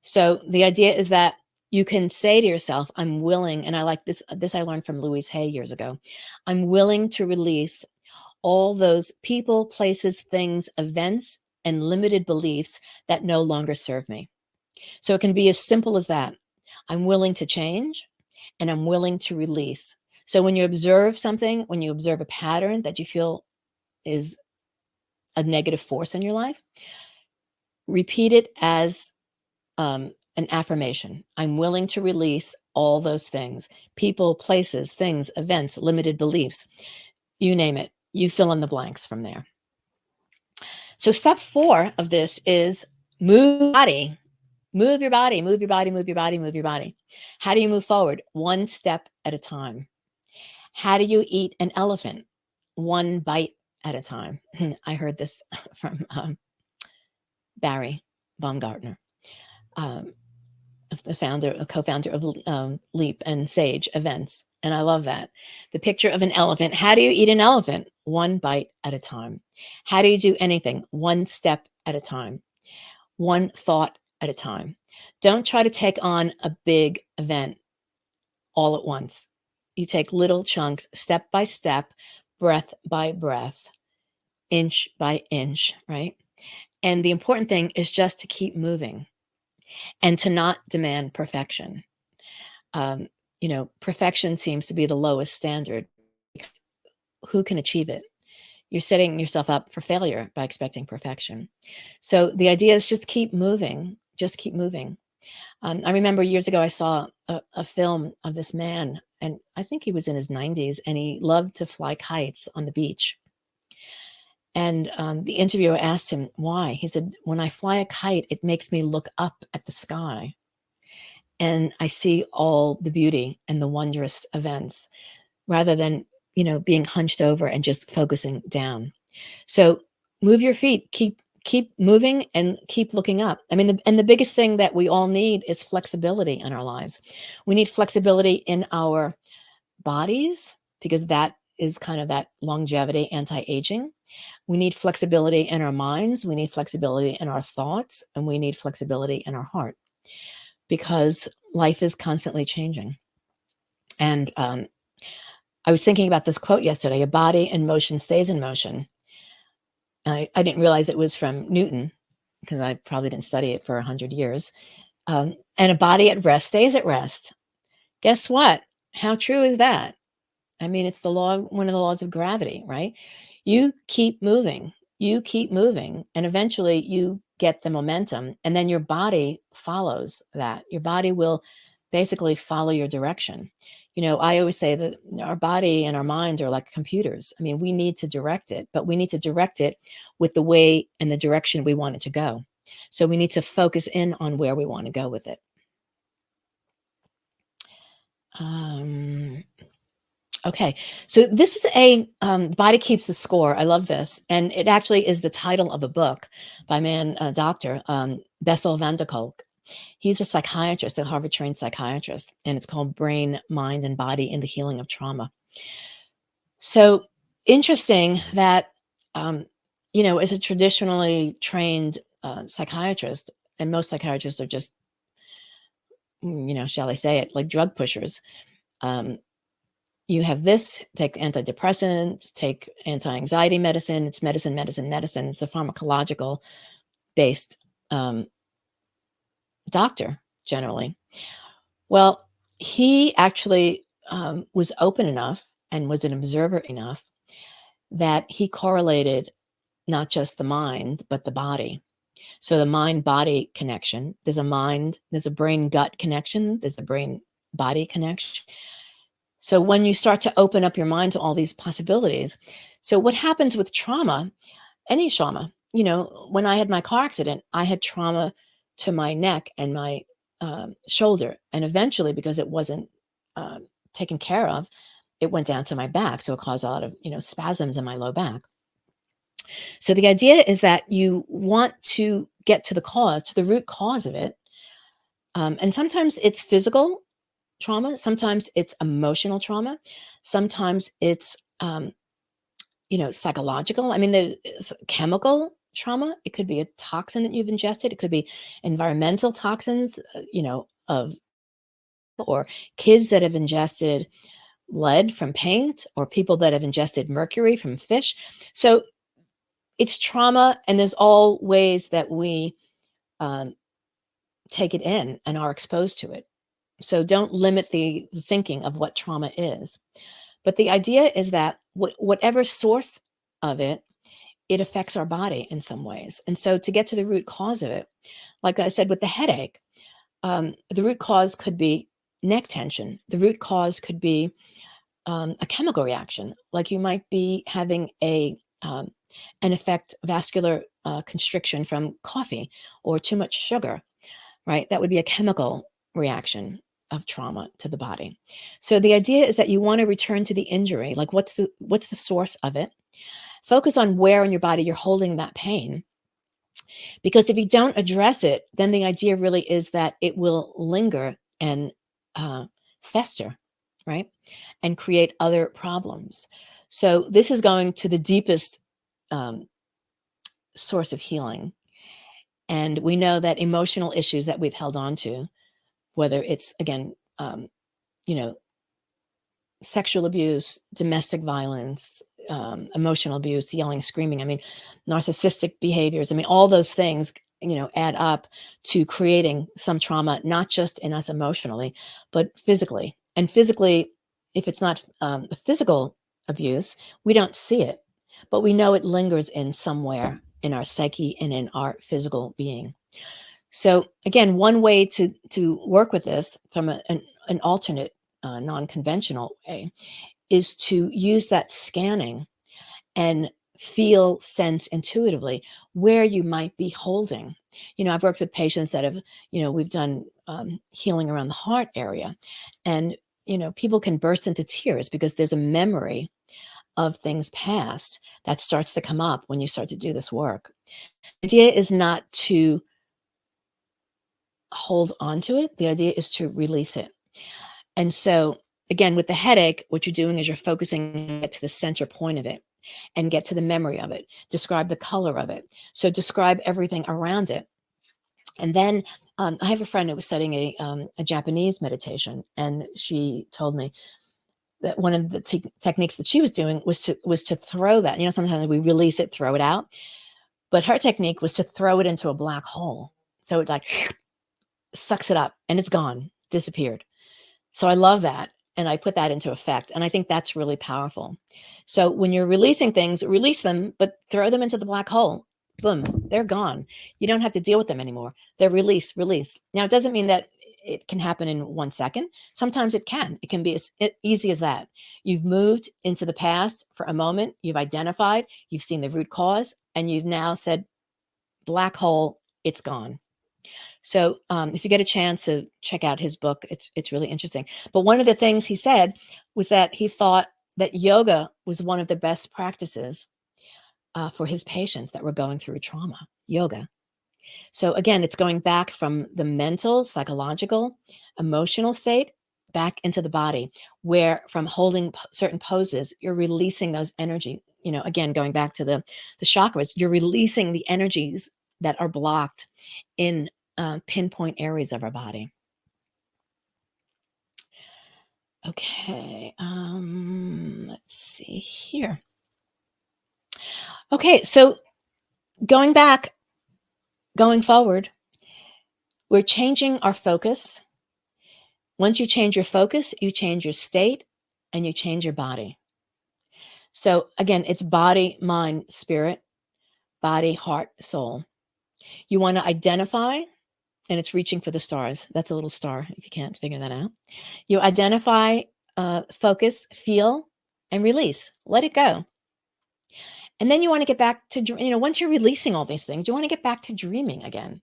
So the idea is that you can say to yourself, I'm willing, and I like this I learned from Louise Hay years ago. I'm willing to release all those people, places, things, events, and limited beliefs that no longer serve me. So it can be as simple as that. I'm willing to change and I'm willing to release. So when you observe something, when you observe a pattern that you feel is a negative force in your life, repeat it as an affirmation. I'm willing to release all those things, people, places, things, events, limited beliefs, you name it. You fill in the blanks from there. So step 4 of this is move your body. Move your body, move your body, move your body, move your body. How do you move forward? One step at a time. How do you eat an elephant? One bite at a time. I heard this from Barry Baumgartner, a co-founder of Leap and Sage Events. And I love that. The picture of an elephant. How do you eat an elephant? One bite at a time. How do you do anything? One step at a time. One thought at a time. Don't try to take on a big event all at once. You take little chunks, step by step, breath by breath, inch by inch, right? And the important thing is just to keep moving and to not demand perfection. Um, Perfection seems to be the lowest standard. Who can achieve it? You're setting yourself up for failure by expecting perfection. So the idea is just keep moving, just keep moving. I remember years ago, I saw a film of this man, and I think he was in his 90s, and he loved to fly kites on the beach. And the interviewer asked him why. He said, "When I fly a kite, it makes me look up at the sky, and I see all the beauty and the wondrous events rather than, being hunched over and just focusing down." So move your feet, keep moving and keep looking up. I mean, and the biggest thing that we all need is flexibility in our lives. We need flexibility in our bodies because that is kind of that longevity, anti-aging. We need flexibility in our minds, we need flexibility in our thoughts, and we need flexibility in our heart because life is constantly changing. And I was thinking about this quote yesterday: a body in motion stays in motion. I didn't realize it was from Newton because I probably didn't study it for 100 years. And a body at rest stays at rest. Guess what? How true is that? I mean, it's one of the laws of gravity, right? You keep moving, and eventually you get the momentum, and then your body follows that. Your body will basically follow your direction. I always say that our body and our mind are like computers. I mean, we need to direct it, but we need to direct it with the way and the direction we want it to go. So we need to focus in on where we want to go with it. Okay, so this is a Body Keeps the Score. I love this, and it actually is the title of a book by Dr. Bessel van der Kolk. He's a psychiatrist, a Harvard-trained psychiatrist, and it's called Brain, Mind, and Body in the Healing of Trauma. So interesting that, as a traditionally trained psychiatrist, and most psychiatrists are just, shall I say it, like drug pushers. You have this, take antidepressants, take anti-anxiety medicine. It's medicine, medicine, medicine. It's a pharmacological based doctor generally. Well, he actually was open enough and was an observer enough that he correlated not just the mind, but the body. So the mind-body connection, there's a brain-gut connection, there's a brain-body connection. So when you start to open up your mind to all these possibilities, so what happens with trauma, any trauma, when I had my car accident, I had trauma to my neck and my shoulder. And eventually, because it wasn't taken care of, it went down to my back. So it caused a lot of, spasms in my low back. So the idea is that you want to get to the root cause of it. And sometimes it's physical trauma, sometimes it's emotional trauma, sometimes it's psychological. I mean, there's chemical trauma. It could be a toxin that you've ingested. It could be environmental toxins, or kids that have ingested lead from paint, or people that have ingested mercury from fish. So it's trauma, and there's all ways that we take it in and are exposed to it. So don't limit the thinking of what trauma is. But the idea is that whatever source of it, it affects our body in some ways. And so to get to the root cause of it, like I said with the headache, the root cause could be neck tension. The root cause could be a chemical reaction, like you might be having an effect, vascular constriction from coffee or too much sugar, right? That would be a chemical reaction of trauma to the body. So the idea is that you want to return to the injury, like what's the source of it? Focus on where in your body you're holding that pain. Because if you don't address it, then the idea really is that it will linger and fester, right? And create other problems. So this is going to the deepest source of healing. And we know that emotional issues that we've held on to, whether it's, again, sexual abuse, domestic violence, emotional abuse, yelling, screaming. I mean, narcissistic behaviors. I mean, all those things, add up to creating some trauma, not just in us emotionally, but physically. And physically, if it's not the physical abuse, we don't see it, but we know it lingers in somewhere in our psyche and in our physical being. So again, one way to work with this from an alternate, non-conventional way is to use that scanning and feel, sense intuitively where you might be holding. I've worked with patients that have, we've done healing around the heart area, and people can burst into tears because there's a memory of things past that starts to come up when you start to do this work. The idea is not to hold on to it. The idea is to release it. And so, again, with the headache, what you're doing is you're focusing to the center point of it and get to the memory of it. Describe the color of it. So describe everything around it. And then I have a friend who was studying a Japanese meditation, and she told me that one of the techniques that she was doing was to throw that. Sometimes we release it, throw it out, but her technique was to throw it into a black hole. So it like sucks it up and it's gone, disappeared. So I love that. And I put that into effect. And I think that's really powerful. So when you're releasing things, release them, but throw them into the black hole. Boom, they're gone. You don't have to deal with them anymore. They're released. Now, it doesn't mean that it can happen in 1 second. Sometimes it can. It can be as easy as that. You've moved into the past for a moment. You've identified. You've seen the root cause. And you've now said, black hole, it's gone. So if you get a chance to check out his book, it's really interesting. But one of the things he said was that he thought that yoga was one of the best practices for his patients that were going through trauma, yoga. So again, it's going back from the mental, psychological, emotional state back into the body, where from holding certain poses, you're releasing those energy. Again, going back to the chakras, you're releasing the energies that are blocked in pinpoint areas of our body. Okay, let's see here. Okay, so going forward, we're changing our focus. Once you change your focus, you change your state and you change your body. So again, it's body, mind, spirit, body, heart, soul. You want to identify, and it's reaching for the stars. That's a little star if you can't figure that out. You identify, focus, feel, and release. Let it go. And then you want to get back to, once you're releasing all these things, you want to get back to dreaming again.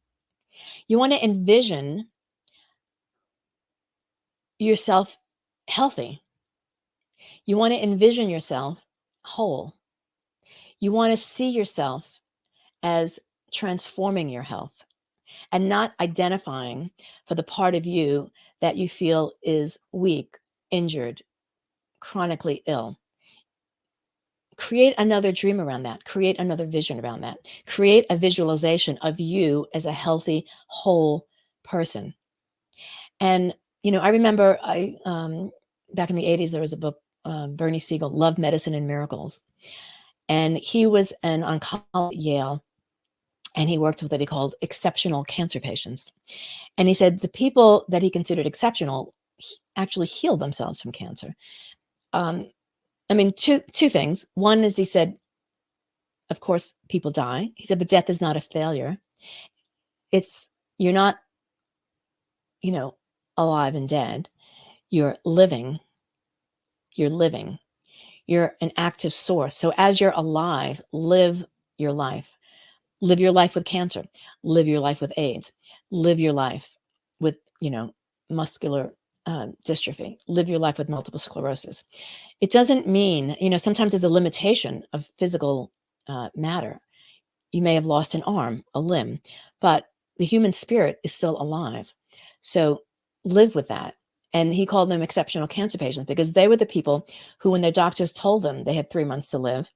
You want to envision yourself healthy. You want to envision yourself whole. You want to see yourself as transforming your health and not identifying for the part of you that you feel is weak, injured, chronically ill. Create another dream around that. Create another vision around that. Create a visualization of you as a healthy, whole person. And, I remember back in the 80s, there was a book, Bernie Siegel, Love, Medicine, and Miracles. And he was an oncologist at Yale, and he worked with what he called exceptional cancer patients. And he said the people that he considered exceptional actually healed themselves from cancer. Two things. One is, he said, of course, people die. He said, but death is not a failure. You're not, alive and dead. You're living. You're an active source. So as you're alive, live your life. Live your life with cancer. Live your life with AIDS. Live your life with, muscular dystrophy. Live your life with multiple sclerosis. It doesn't mean, sometimes there's a limitation of physical matter. You may have lost an arm, a limb, but the human spirit is still alive. So live with that. And he called them exceptional cancer patients because they were the people who, when their doctors told them they had 3 months to live,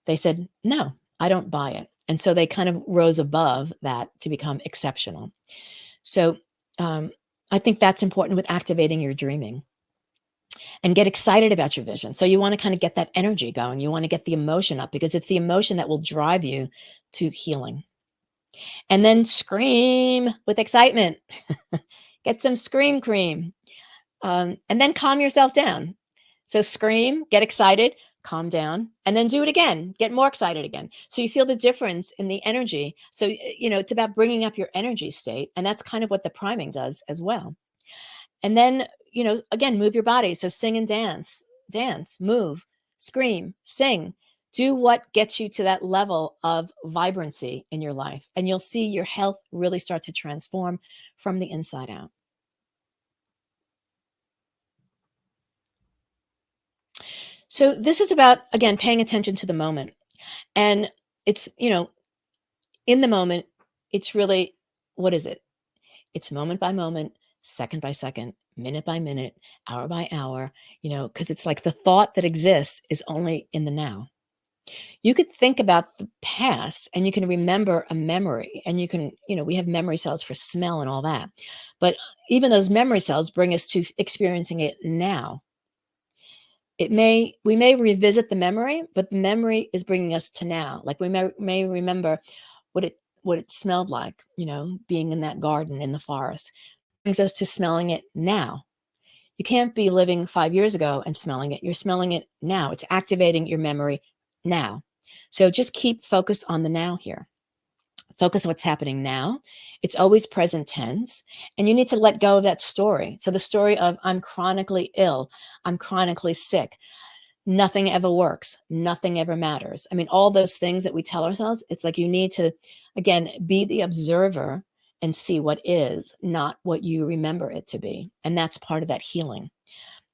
they said, no, I don't buy it. And so they kind of rose above that to become exceptional. So I think that's important with activating your dreaming. and get excited about your vision. So you want to kind of get that energy going. You want to get the emotion up because it's the emotion that will drive you to healing. And then scream with excitement. Get some scream cream. And then calm yourself down. So scream, get excited, calm down, and then do it again. Get more excited again. So you feel the difference in the energy. So, it's about bringing up your energy state. And that's kind of what the priming does as well. And then, again, move your body. So sing and dance, move, scream, sing. Do what gets you to that level of vibrancy in your life. And you'll see your health really start to transform from the inside out. So this is about, again, paying attention to the moment. And it's, in the moment, it's really, what is it? It's moment by moment, second by second, minute by minute, hour by hour, because it's like the thought that exists is only in the now. You could think about the past and you can remember a memory and you can, we have memory cells for smell and all that. But even those memory cells bring us to experiencing it now. We may revisit the memory, but the memory is bringing us to now. Like we may remember what it smelled like, being in that garden in the forest. Brings us to smelling it now. You can't be living 5 years ago and smelling it. You're smelling it now. It's activating your memory now. So just keep focused on the now here. Focus on what's happening now. It's always present tense. And you need to let go of that story. So the story of I'm chronically ill, I'm chronically sick, nothing ever works, nothing ever matters. I mean, all those things that we tell ourselves, it's like you need to, again, be the observer and see what is, not what you remember it to be. And that's part of that healing.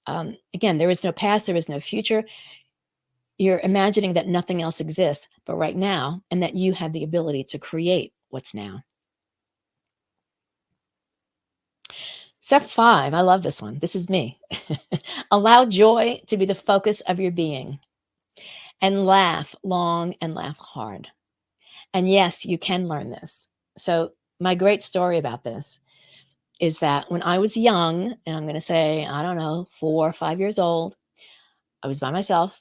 Again, there is no past, there is no future. You're imagining that nothing else exists but right now, and that you have the ability to create what's now. Step 5, I love this one. This is me. Allow joy to be the focus of your being, and laugh long and laugh hard. And yes, you can learn this. So my great story about this is that when I was young, and I'm going to say, I don't know, 4 or 5 years old, I was by myself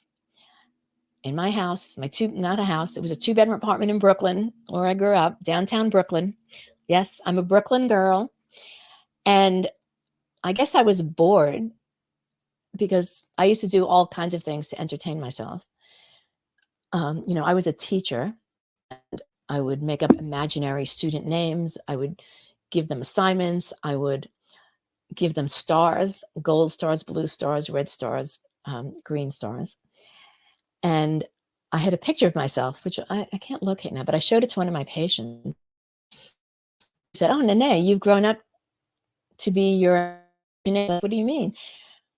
in my house, not a house, it was a 2-bedroom apartment in Brooklyn, where I grew up, downtown Brooklyn. Yes, I'm a Brooklyn girl. And I guess I was bored because I used to do all kinds of things to entertain myself. I was a teacher. I would make up imaginary student names. I would give them assignments. I would give them stars, gold stars, blue stars, red stars, green stars. And I had a picture of myself, which I can't locate now, but I showed it to one of my patients. He said, "Oh, Nene, you've grown up to be your name." What do you mean?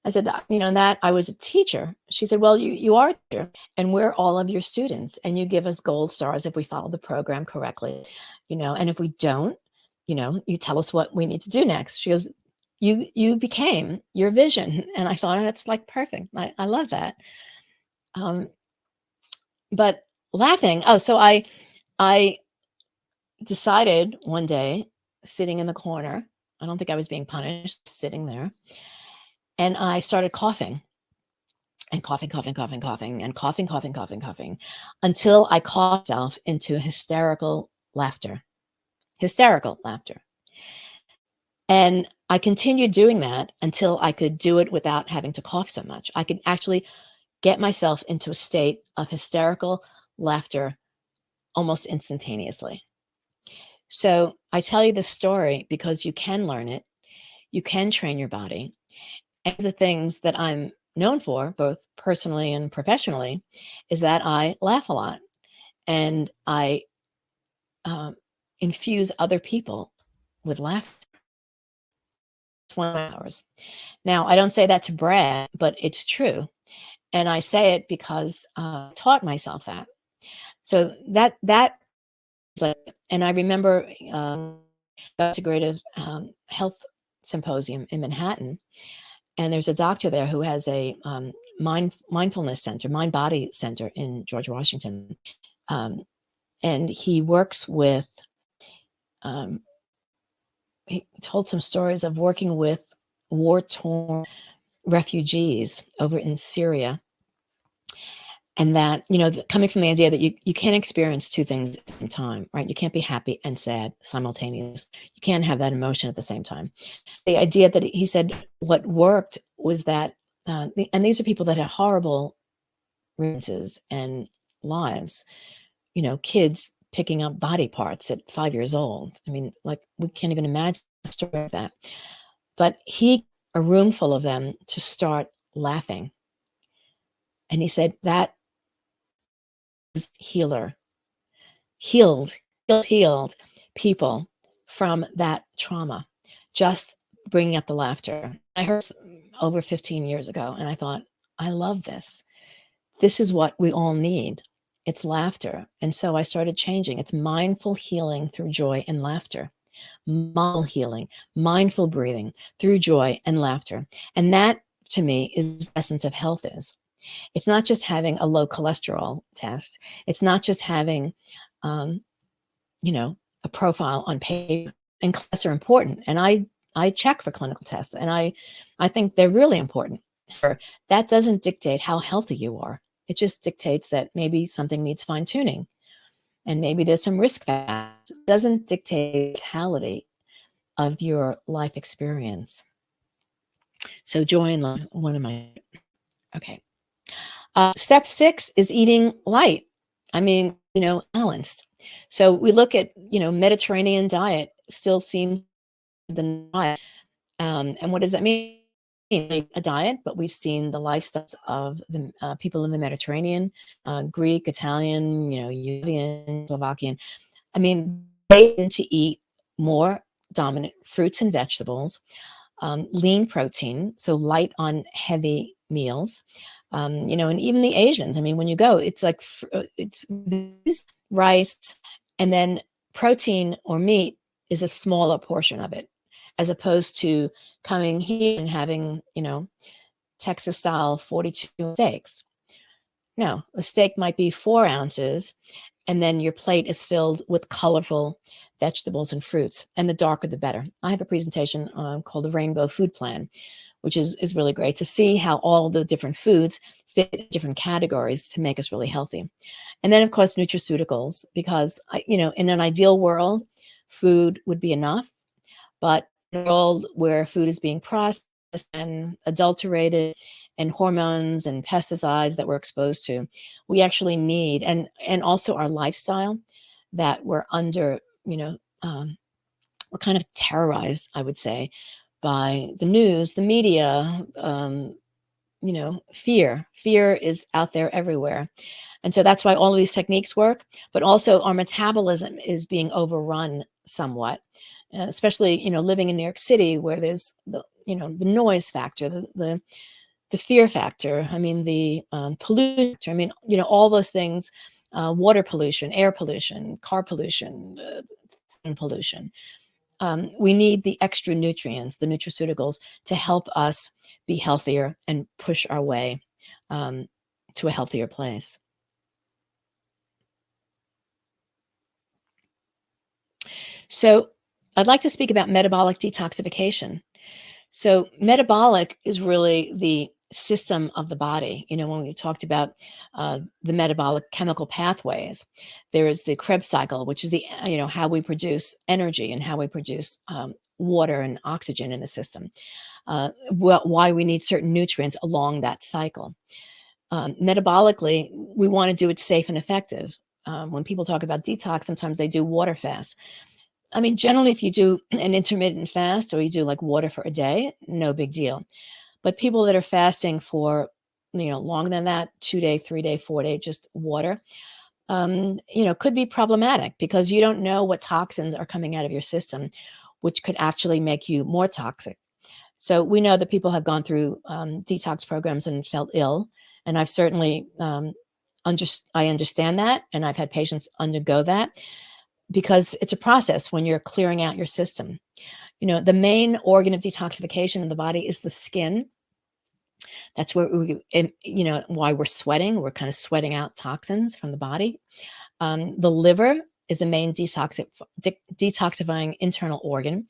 I said, that I was a teacher. She said, well, you are a teacher, and we're all of your students, and you give us gold stars if we follow the program correctly, and if we don't, you tell us what we need to do next. She goes, you became your vision. And I thought, that's like perfect. I love that. But laughing. Oh, so I decided one day, sitting in the corner, I don't think I was being punished, sitting there, and I started coughing and coughing, coughing, coughing, coughing, and coughing, coughing, coughing, coughing, until I caught myself into hysterical laughter. Hysterical laughter. And I continued doing that until I could do it without having to cough so much. I could actually get myself into a state of hysterical laughter almost instantaneously. So I tell you this story because you can learn it. You can train your body. And the things that I'm known for, both personally and professionally, is that I laugh a lot and I infuse other people with laughter. It's 1 hours. Now, I don't say that to brag, but it's true. And I say it because I taught myself that. So that is like, and I remember integrative health symposium in Manhattan. And there's a doctor there who has a mindfulness center, mind body center in George Washington. And he works with, he told some stories of working with war torn refugees over in Syria. And that, coming from the idea that you can't experience two things at the same time, right? You can't be happy and sad simultaneously. You can't have that emotion at the same time. The idea that he said what worked was that, and these are people that had horrible experiences and lives, kids picking up body parts at 5 years old. I mean, like, we can't even imagine a story like that. But a room full of them to start laughing. And he said that is healed people from that trauma, just bringing up the laughter. I heard over 15 years ago, and I thought, I love this. This is what we all need. It's laughter. And so I started changing. It's mindful healing through joy and laughter. Mindful healing, mindful breathing through joy and laughter. And that, to me, is the essence of health is. It's not just having a low cholesterol test. It's not just having, a profile on paper. And tests are important. And I check for clinical tests, and I think they're really important. That doesn't dictate how healthy you are. It just dictates that maybe something needs fine tuning, and maybe there's some risk factors. It doesn't dictate the totality of your life experience. So joy and love, one of my, okay. Step 6 is eating light. I mean, balanced. So we look at, Mediterranean diet still seems the diet. And what does that mean? A diet, but we've seen the lifestyles of the people in the Mediterranean, Greek, Italian, Yugoslavian, Slovakian. I mean, they tend to eat more dominant fruits and vegetables, lean protein, so light on heavy meals, and even the Asians. I mean, when you go, it's like it's rice, and then protein or meat is a smaller portion of it, as opposed to coming here and having, Texas style 42 steaks. No, a steak might be 4 ounces, and then your plate is filled with colorful vegetables and fruits, and the darker the better. I have a presentation called the Rainbow Food Plan, which is really great to see how all the different foods fit in different categories to make us really healthy. And then, of course, nutraceuticals, because, in an ideal world, food would be enough. But in a world where food is being processed and adulterated, and hormones and pesticides that we're exposed to, we actually need, and also our lifestyle that we're under, we're kind of terrorized, I would say, by the news, the media, fear is out there everywhere. And so that's why all of these techniques work, but also our metabolism is being overrun somewhat, especially, living in New York City, where there's the noise factor, the fear factor. I mean, the pollution. I mean, all those things, water pollution, air pollution, car pollution, pollution. We need the extra nutrients, the nutraceuticals, to help us be healthier and push our way to a healthier place. So I'd like to speak about metabolic detoxification. So metabolic is really the system of the body. When we talked about the metabolic chemical pathways, there is the Krebs cycle, which is the, how we produce energy and how we produce water and oxygen in the system. Why we need certain nutrients along that cycle. Metabolically, we want to do it safe and effective. When people talk about detox, sometimes they do water fast. I mean, generally, if you do an intermittent fast or you do like water for a day, no big deal. But people that are fasting for, longer than that, 2-day, 3-day, 4-day, just water, could be problematic, because you don't know what toxins are coming out of your system, which could actually make you more toxic. So we know that people have gone through detox programs and felt ill. And I've certainly, I understand that. And I've had patients undergo that, because it's a process when you're clearing out your system. The main organ of detoxification in the body is the skin. That's where why we're sweating. We're kind of sweating out toxins from the body. The liver is the main detoxifying internal organ.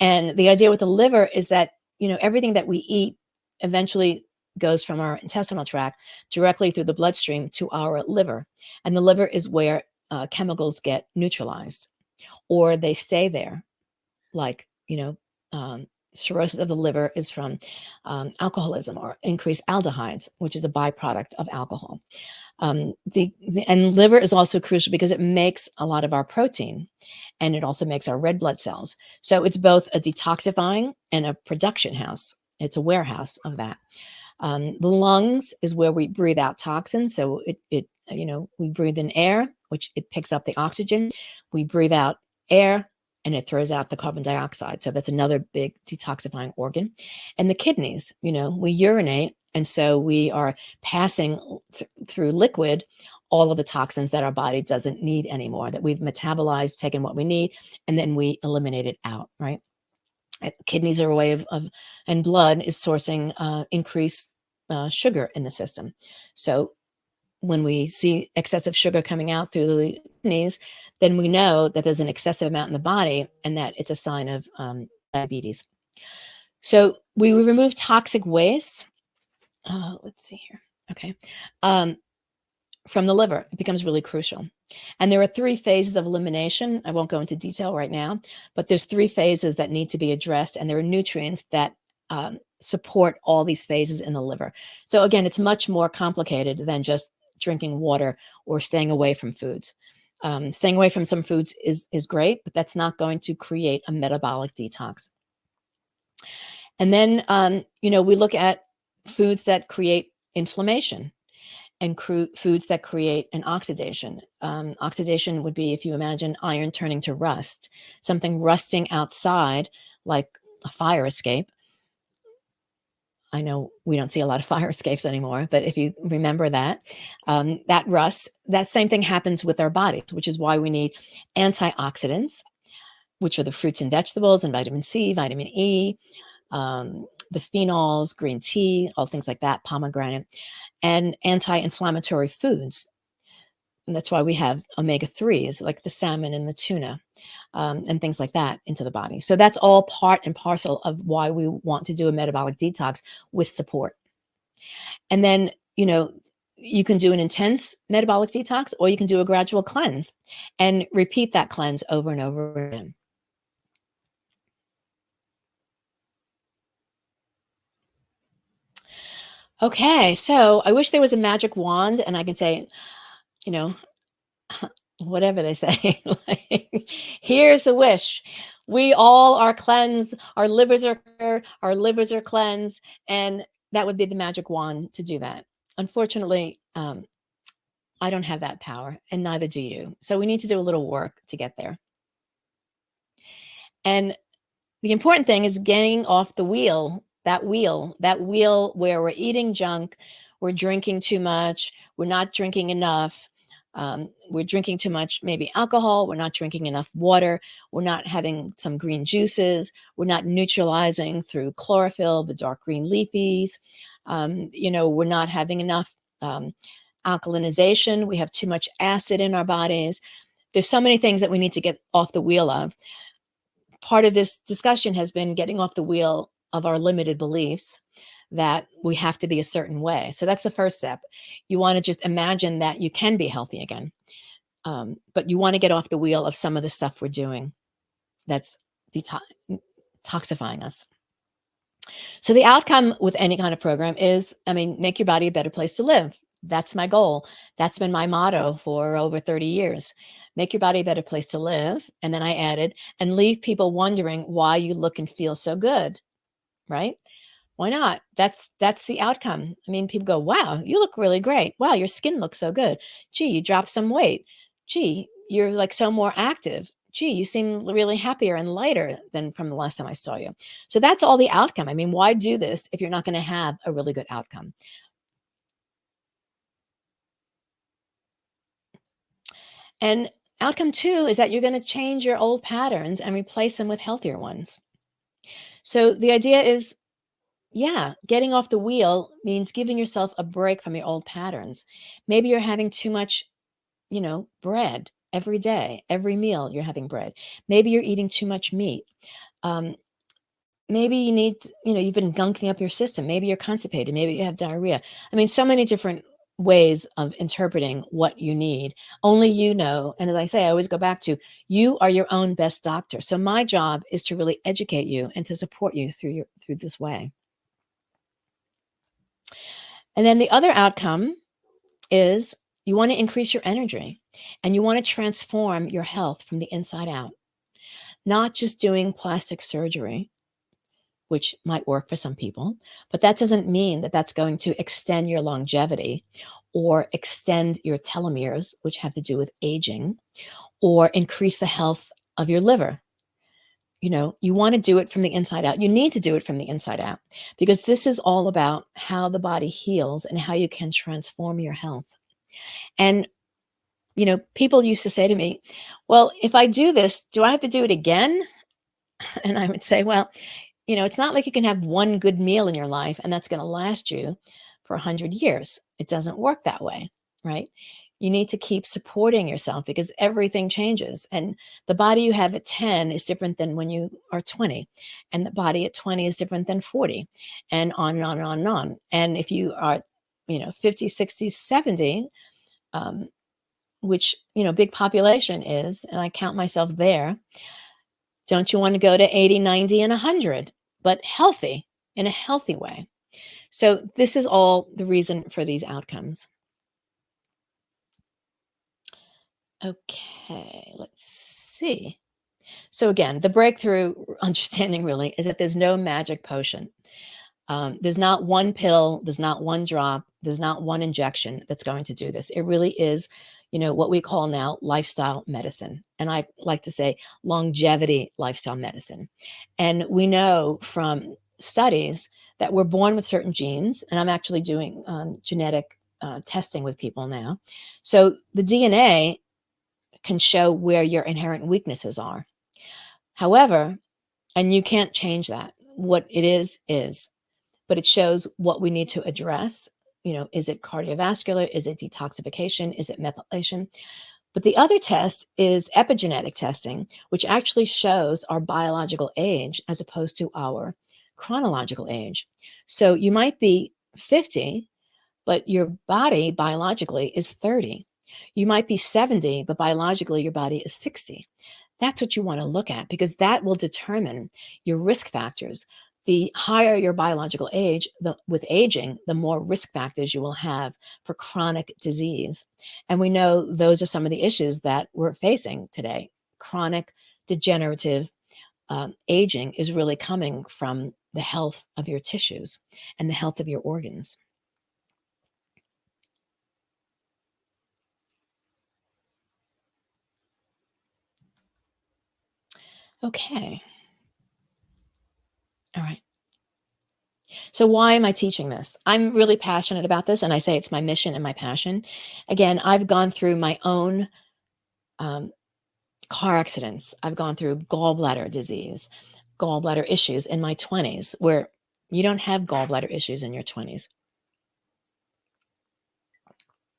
And the idea with the liver is that, everything that we eat eventually goes from our intestinal tract directly through the bloodstream to our liver. And the liver is where chemicals get neutralized or they stay there. Like, cirrhosis of the liver is from alcoholism or increased aldehydes, which is a byproduct of alcohol. And liver is also crucial because it makes a lot of our protein and it also makes our red blood cells. So it's both a detoxifying and a production house. It's a warehouse of that. The lungs is where we breathe out toxins. So we breathe in air, which it picks up the oxygen. We breathe out air and it throws out the carbon dioxide. So that's another big detoxifying organ. And the kidneys, we urinate. And so we are passing through liquid all of the toxins that our body doesn't need anymore, that we've metabolized, taken what we need, and then we eliminate it out, right? Kidneys are a way of and blood is sourcing increased sugar in the system. So when we see excessive sugar coming out through the kidneys, then we know that there's an excessive amount in the body and that it's a sign of diabetes. So we remove toxic waste. Let's see here. Okay. From the liver, it becomes really crucial. And there are 3 phases of elimination. I won't go into detail right now, but there's 3 phases that need to be addressed. And there are nutrients that support all these phases in the liver. So again, it's much more complicated than just drinking water or staying away from foods. Staying away from some foods is great, but that's not going to create a metabolic detox. And then, we look at foods that create inflammation and foods that create an oxidation. Oxidation would be if you imagine iron turning to rust, something rusting outside like a fire escape. I know we don't see a lot of fire escapes anymore, but if you remember that, that rust, that same thing happens with our bodies, which is why we need antioxidants, which are the fruits and vegetables and vitamin C, vitamin E, the phenols, green tea, all things like that, pomegranate, and anti-inflammatory foods. And that's why we have omega-3s like the salmon and the tuna and things like that into the body. So that's all part and parcel of why we want to do a metabolic detox with support. And then, you can do an intense metabolic detox or you can do a gradual cleanse and repeat that cleanse over and over again. Okay, so I wish there was a magic wand and I could say, you know, whatever they say, like, here's the wish. We all are cleansed, our livers are cleansed, and that would be the magic wand to do that. Unfortunately, I don't have that power, and neither do you. So we need to do a little work to get there. And the important thing is getting off the wheel, that wheel where we're eating junk, we're drinking too much, we're not drinking enough, we're drinking too much, maybe alcohol, we're not drinking enough water, we're not having some green juices, we're not neutralizing through chlorophyll, the dark green leafies, we're not having enough alkalinization, we have too much acid in our bodies. There's so many things that we need to get off the wheel of. Part of this discussion has been getting off the wheel of our limited beliefs that we have to be a certain way. So that's the first step. You want to just imagine that you can be healthy again. But you want to get off the wheel of some of the stuff we're doing that's detoxifying us. So the outcome with any kind of program is, make your body a better place to live. That's my goal. That's been my motto for over 30 years. Make your body a better place to live. And then I added, and leave people wondering why you look and feel so good, right? Why not? That's the outcome. People go, wow, you look really great. Wow, your skin looks so good. Gee, you dropped some weight. Gee, you're like so more active. Gee, you seem really happier and lighter than from the last time I saw you. So that's all the outcome. Why do this if you're not going to have a really good outcome? And outcome 2 is that you're going to change your old patterns and replace them with healthier ones. So the idea is, getting off the wheel means giving yourself a break from your old patterns. Maybe you're having too much, bread every day, every meal you're having bread. Maybe you're eating too much meat. Um, maybe you need, you've been gunking up your system. Maybe you're constipated. Maybe you have diarrhea. I mean, so many different ways of interpreting what you need. Only you know. And as I say, I always go back to, you are your own best doctor. So my job is to really educate you and to support you through this way. And then the other outcome is you want to increase your energy and you want to transform your health from the inside out, not just doing plastic surgery, which might work for some people, but that doesn't mean that that's going to extend your longevity or extend your telomeres, which have to do with aging, or increase the health of your liver. You want to do it from the inside out. You need to do it from the inside out because this is all about how the body heals and how you can transform your health. And, people used to say to me, well, if I do this, do I have to do it again? And I would say, well, it's not like you can have one good meal in your life and that's going to last you for 100 years. It doesn't work that way, right? You need to keep supporting yourself because everything changes. And the body you have at 10 is different than when you are 20. And the body at 20 is different than 40, and on and on and on and on. And if you are, 50, 60, 70, which, big population is, and I count myself there, don't you want to go to 80, 90, and 100, but healthy, in a healthy way? So this is all the reason for these outcomes. Okay, let's see. So again, the breakthrough understanding really is that there's no magic potion. There's not one pill, there's not one drop, there's not one injection that's going to do this. It really is, what we call now lifestyle medicine. And I like to say longevity lifestyle medicine. And we know from studies that we're born with certain genes, and I'm actually doing genetic testing with people now. So the DNA can show where your inherent weaknesses are. However, and you can't change that. What it is, but it shows what we need to address. Is it cardiovascular? Is it detoxification? Is it methylation? But the other test is epigenetic testing, which actually shows our biological age as opposed to our chronological age. So you might be 50, but your body biologically is 30. You might be 70, but biologically your body is 60. That's what you want to look at because that will determine your risk factors. The higher your biological age, with aging, the more risk factors you will have for chronic disease. And we know those are some of the issues that we're facing today. Chronic degenerative aging is really coming from the health of your tissues and the health of your organs. Okay. All right. So why am I teaching this? I'm really passionate about this, and I say it's my mission and my passion. Again, I've gone through my own um, car accidents. I've gone through gallbladder disease, gallbladder issues in my 20s, where you don't have gallbladder issues in your 20s.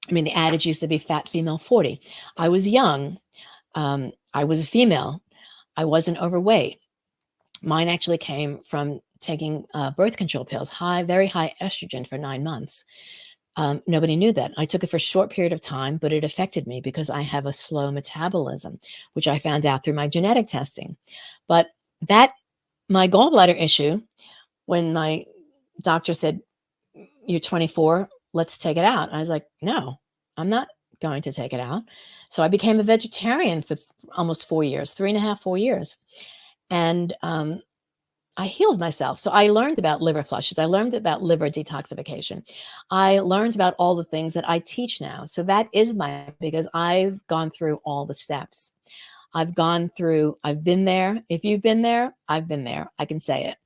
I mean, the adage used to be fat female 40. I was young. I was a female. I wasn't overweight. Mine actually came from taking birth control pills, very high estrogen for 9 months. Nobody knew that. I took it for a short period of time, but it affected me because I have a slow metabolism, which I found out through my genetic testing. But my gallbladder issue, when my doctor said, "You're 24, let's take it out," I was like, "No, I'm not going to take it out." So I became a vegetarian for almost 4 years, 3.5, 4 years. And I healed myself. So I learned about liver flushes. I learned about liver detoxification. I learned about all the things that I teach now. So that is because I've gone through all the steps. I've been there. If you've been there, I've been there. I can say it.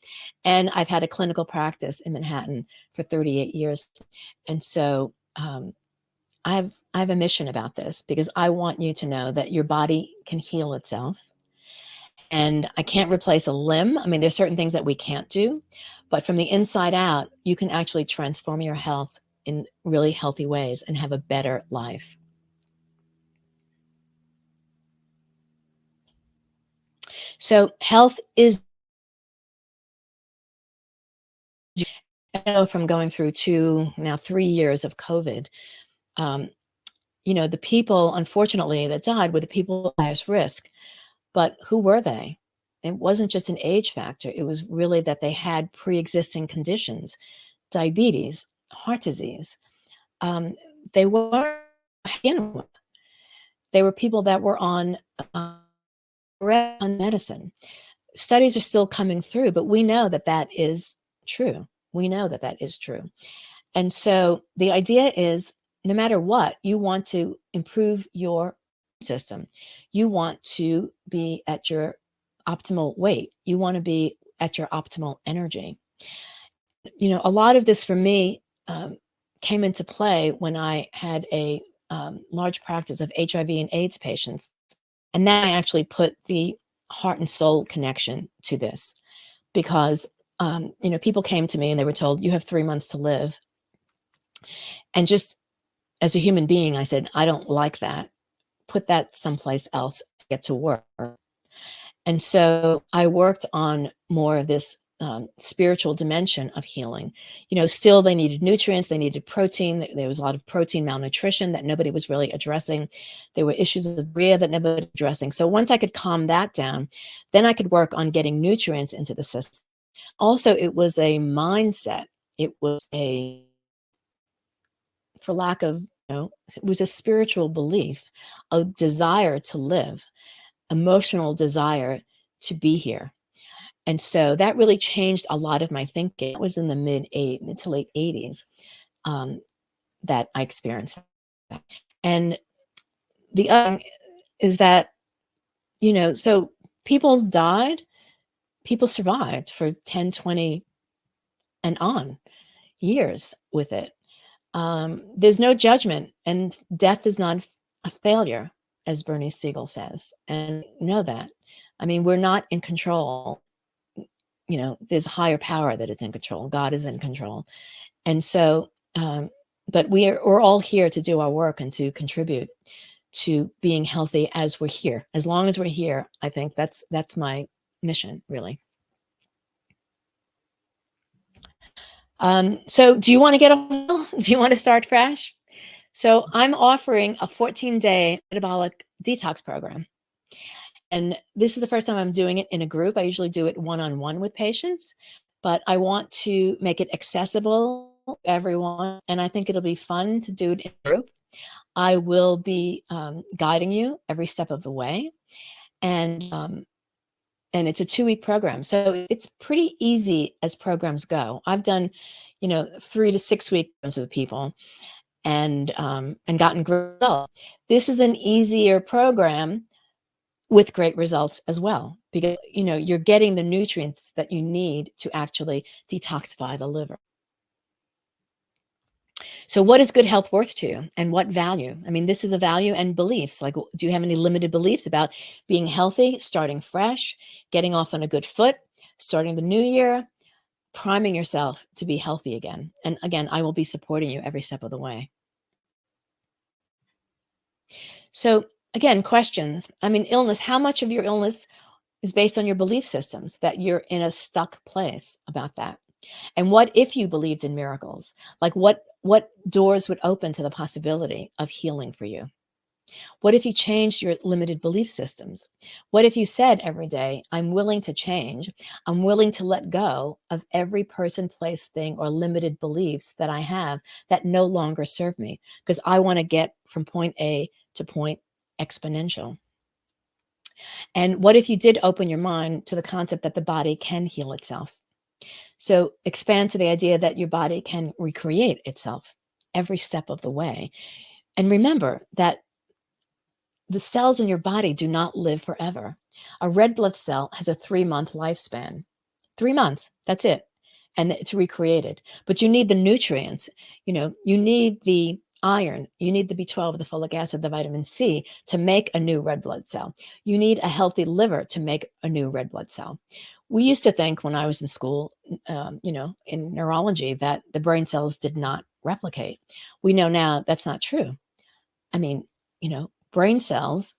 And I've had a clinical practice in Manhattan for 38 years. And so I have a mission about this because I want you to know that your body can heal itself. And I can't replace a limb. I mean, there's certain things that we can't do, but from the inside out, you can actually transform your health in really healthy ways and have a better life. So health is I know from going through 2, now 3 years of COVID, um, the people, unfortunately, that died were the people at highest risk. But who were they? It wasn't just an age factor. It was really that they had pre-existing conditions, diabetes, heart disease. Um, they were they were people that were uh, on medicine. Studies are still coming through, but we know that that is true. We know that that is true. And so the idea is no matter what, you want to improve your system. You want to be at your optimal weight. You want to be at your optimal energy. A lot of this for me came into play when I had a large practice of HIV and AIDS patients. And then I actually put the heart and soul connection to this because, people came to me and they were told, you have 3 months to live. And just as a human being, I said, I don't like that. Put that someplace else, get to work. And so I worked on more of this spiritual dimension of healing. Still they needed nutrients, they needed protein. There was a lot of protein malnutrition that nobody was really addressing. There were issues of urea that nobody was addressing. So once I could calm that down, then I could work on getting nutrients into the system. Also, it was a mindset. It was for lack of, it was a spiritual belief, a desire to live, emotional desire to be here. And so that really changed a lot of my thinking. It was in the mid to late 80s that I experienced that. And the other is that, so people died, people survived for 10, 20 and on years with it. There's no judgment, and death is not a failure, as Bernie Siegel says, and know that. I mean, we're not in control. There's a higher power that is in control. God is in control. And so, but we're all here to do our work and to contribute to being healthy as we're here. As long as we're here, I think that's my mission, really. So do you want to get a do you want to start fresh? So I'm offering a 14-day metabolic detox program. And this is the first time I'm doing it in a group. I usually do it one-on-one with patients, but I want to make it accessible to everyone. And I think it'll be fun to do it in a group. I will be guiding you every step of the way. And it's a 2-week program. So it's pretty easy as programs go. I've done, 3 to 6 weeks with people and gotten great results. This is an easier program with great results as well, because, you're getting the nutrients that you need to actually detoxify the liver. So what is good health worth to you, and what value? I mean, this is a value and beliefs. Like, do you have any limited beliefs about being healthy, starting fresh, getting off on a good foot, starting the new year, priming yourself to be healthy again? And again, I will be supporting you every step of the way. So again, questions. I mean, illness, how much of your illness is based on your belief systems, that you're in a stuck place about that? And what if you believed in miracles? Like what doors would open to the possibility of healing for you? What if you changed your limited belief systems? What if you said every day, I'm willing to change. I'm willing to let go of every person, place, thing, or limited beliefs that I have that no longer serve me, because I want to get from point A to point exponential. And what if you did open your mind to the concept that the body can heal itself? So expand to the idea that your body can recreate itself every step of the way. And remember that the cells in your body do not live forever. A red blood cell has a 3-month lifespan. 3 months, that's it. And it's recreated. But you need the nutrients. You need the iron, you need the B12, the folic acid, the vitamin C to make a new red blood cell. You need a healthy liver to make a new red blood cell. We used to think when I was in school, in neurology, that the brain cells did not replicate. We know now that's not true. I mean, brain cells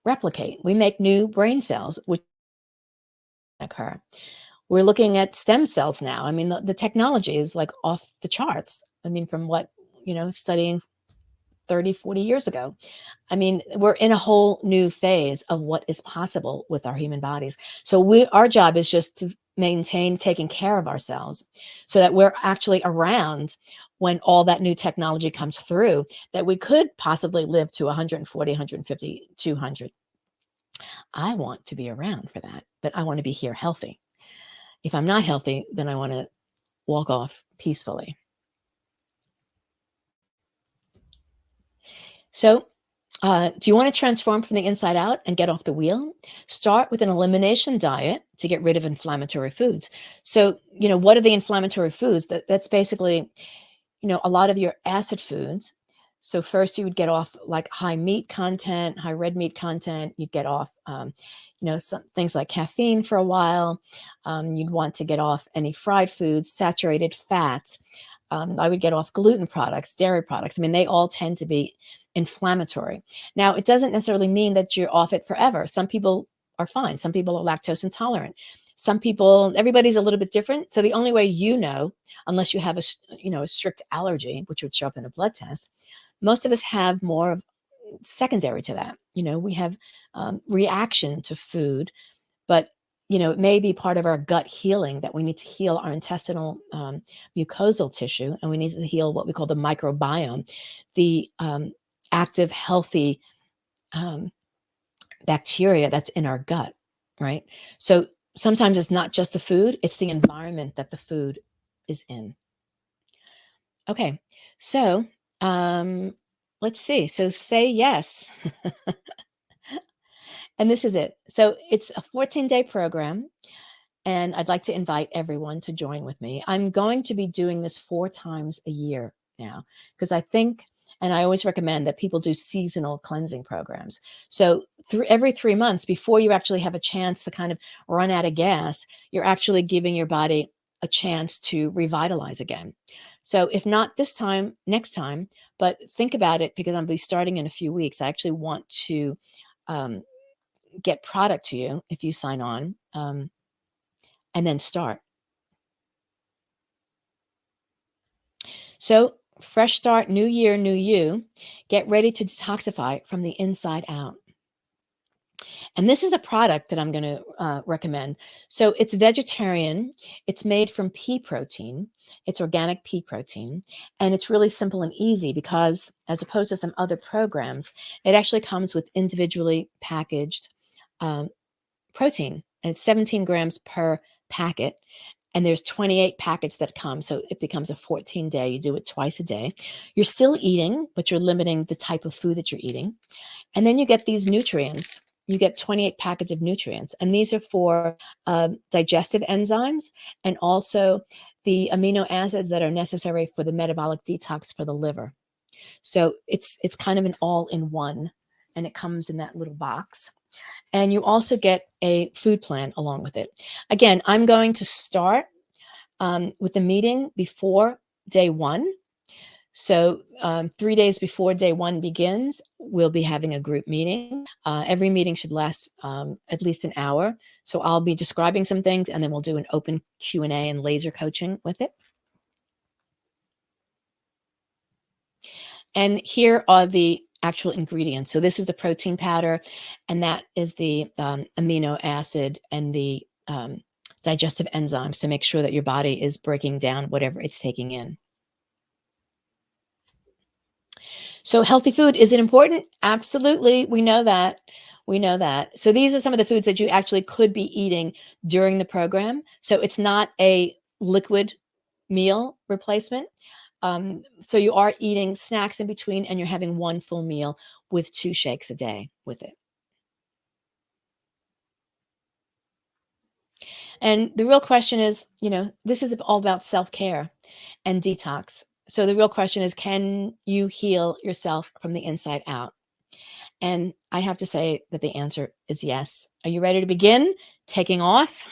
replicate. We make new brain cells, which occur. We're looking at stem cells now. I mean, the technology is like off the charts. I mean, from what, studying 30, 40 years ago. I mean, we're in a whole new phase of what is possible with our human bodies. So our job is just to maintain taking care of ourselves so that we're actually around when all that new technology comes through, that we could possibly live to 140, 150, 200. I want to be around for that, but I want to be here healthy. If I'm not healthy, then I want to walk off peacefully. So, do you want to transform from the inside out and get off the wheel? Start with an elimination diet to get rid of inflammatory foods. So, what are the inflammatory foods? That's basically, a lot of your acid foods. So first you would get off like high meat content, high red meat content. You'd get off, some things like caffeine for a while. You'd want to get off any fried foods, saturated fats. I would get off gluten products, dairy products. I mean, they all tend to be inflammatory. Now, it doesn't necessarily mean that you're off it forever. Some people are fine. Some people are lactose intolerant. Some people, everybody's a little bit different. So the only way unless you have a strict allergy, which would show up in a blood test, most of us have more of secondary to that. We have reaction to food, but it may be part of our gut healing that we need to heal our intestinal mucosal tissue, and we need to heal what we call the microbiome, the active, healthy bacteria that's in our gut, right? So sometimes it's not just the food, it's the environment that the food is in. Okay, so let's see. So say yes. And this is it. So it's a 14-day program. And I'd like to invite everyone to join with me. I'm going to be doing this 4 times a year now because I think, and I always recommend that people do seasonal cleansing programs. So every 3 months, before you actually have a chance to kind of run out of gas, you're actually giving your body a chance to revitalize again. So if not this time, next time, but think about it because I'll be starting in a few weeks. I actually want to get product to you if you sign on. And then start. So, fresh start, new year, new you. Get ready to detoxify from the inside out. And this is the product that I'm going to recommend. So, it's vegetarian. It's made from pea protein. It's organic pea protein. And it's really simple and easy because, as opposed to some other programs, it actually comes with individually packaged protein. And it's 17 grams per packet. And there's 28 packets that come. So it becomes a 14-day. You do it twice a day. You're still eating, but you're limiting the type of food that you're eating. And then you get these nutrients. You get 28 packets of nutrients. And these are for digestive enzymes and also the amino acids that are necessary for the metabolic detox for the liver. So it's kind of an all-in-one. And it comes in that little box. And you also get a food plan along with it. Again, I'm going to start with the meeting before day 1. So 3 days before day 1 begins, we'll be having a group meeting. Every meeting should last at least an hour. So I'll be describing some things, and then we'll do an open Q&A and laser coaching with it. And here are the actual ingredients. So this is the protein powder, and that is the amino acid and the digestive enzymes to make sure that your body is breaking down whatever it's taking in. So healthy food, is it important? Absolutely. We know that. We know that. So these are some of the foods that you actually could be eating during the program. So it's not a liquid meal replacement. So you are eating snacks in between, and you're having 1 full meal with 2 shakes a day with it. And the real question is, this is all about self-care and detox. So the real question is, can you heal yourself from the inside out? And I have to say that the answer is yes. Are you ready to begin taking off?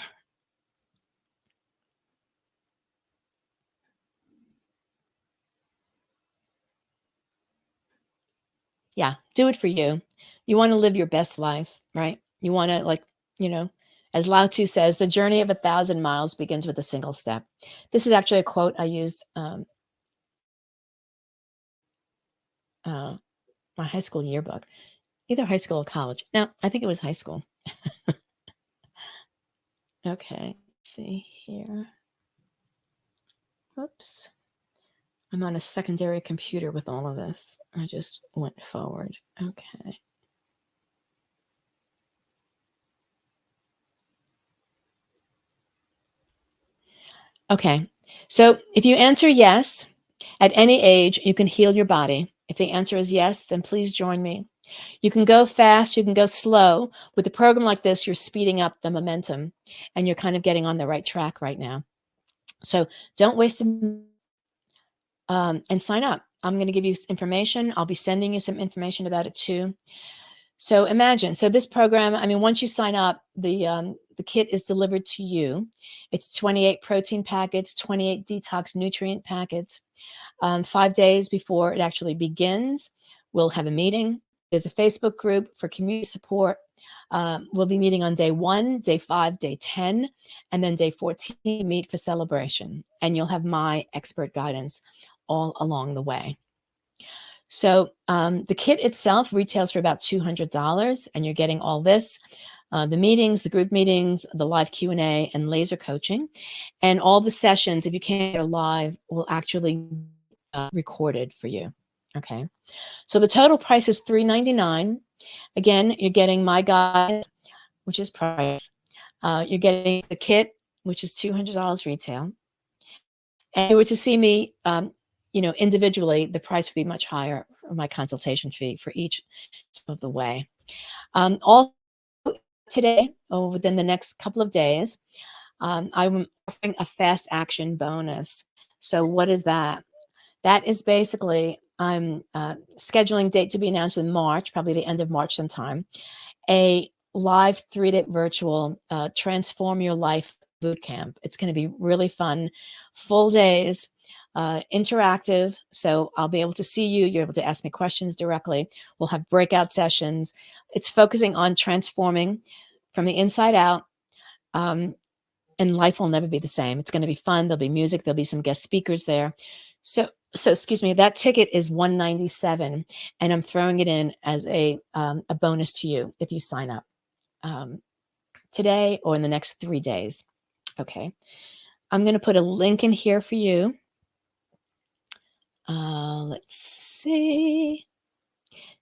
Yeah, do it for you. You want to live your best life, right? You want to you know, As Lao Tzu says, the journey of 1,000 miles begins with a single step. This is actually a quote I used my high school yearbook, either high school or college. No, I think it was high school. Okay, let's see here. Oops. I'm on a secondary computer with all of this. I just went forward. Okay. Okay. So if you answer yes, at any age, you can heal your body. If the answer is yes, then please join me. You can go fast, you can go slow. With a program like this, you're speeding up the momentum and you're kind of getting on the right track right now. So don't waste and sign up. I'm going to give you information. I'll be sending you some information about it too. So imagine, so this program, I mean, once you sign up, the kit is delivered to you. It's 28 protein packets, 28 detox nutrient packets. 5 days before it actually begins, we'll have a meeting. There's a Facebook group for community support. We'll be meeting on day 1, day 5, day 10, and then day 14, meet for celebration. And you'll have my expert guidance all along the way. So the kit itself retails for about $200, and you're getting all this, the meetings, the group meetings, the live Q&A, and laser coaching. And all the sessions, if you can't get live, will actually be recorded for you. Okay. So the total price is $399. Again, you're getting my guide, which is price. You're getting the kit, which is $200 retail. And if you were to see me, individually, the price would be much higher for my consultation fee for each of the way. All today, or within the next couple of days, I'm offering a fast action bonus. So what is that? That is basically, I'm scheduling date to be announced in March, probably the end of March sometime, a live 3-day virtual Transform Your Life boot camp. It's going to be really fun, full days, interactive. So I'll be able to see you. You're able to ask me questions directly. We'll have breakout sessions. It's focusing on transforming from the inside out. And life will never be the same. It's going to be fun. There'll be music. There'll be some guest speakers there. So excuse me, that ticket is $197, and I'm throwing it in as a bonus to you if you sign up today or in the next 3 days. Okay. I'm going to put a link in here for you. Let's see.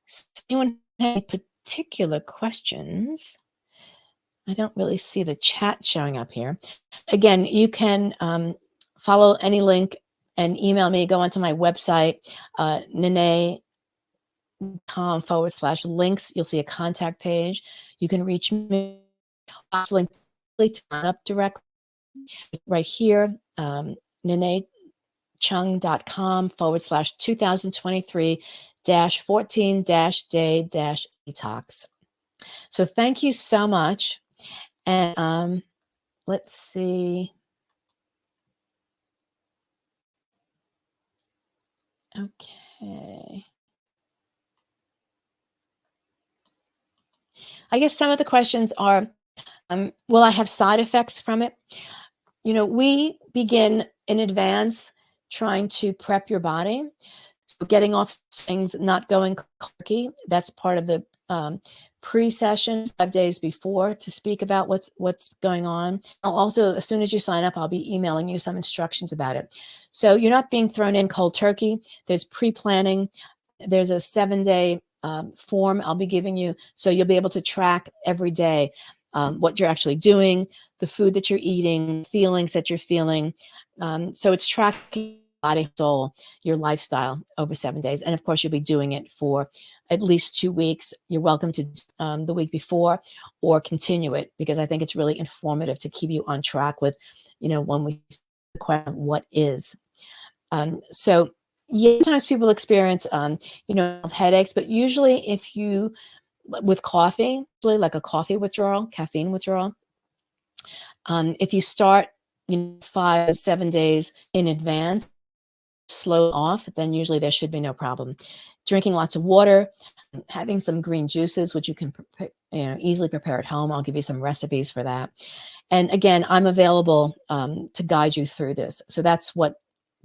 So anyone have any particular questions? I don't really see the chat showing up here. Again, you can follow any link and email me. Go onto my website, nene.com/links. You'll see a contact page. You can reach me. Link to sign up directly right here, nenecheung.com/2023-14-day-detox. So thank you so much. And let's see. Okay. I guess some of the questions are, will I have side effects from it? We begin in advance trying to prep your body. So getting off things, not going quirky. That's part of the pre-session 5 days before to speak about what's going on. Also, as soon as you sign up, I'll be emailing you some instructions about it. So you're not being thrown in cold turkey. There's pre-planning. There's a 7-day form I'll be giving you, so you'll be able to track every day what you're actually doing, the food that you're eating, feelings that you're feeling. So it's tracking body, soul, your lifestyle over 7 days. And of course, you'll be doing it for at least 2 weeks. You're welcome to the week before or continue it, because I think it's really informative to keep you on track with, when we the question, what is. So yeah, sometimes people experience, headaches, but usually if you, with coffee, like a coffee withdrawal, caffeine withdrawal, if you start 5 or 7 days in advance, slow off, then usually there should be no problem. Drinking lots of water, having some green juices, which you can easily prepare at home. I'll give you some recipes for that. And again, I'm available to guide you through this. So that's what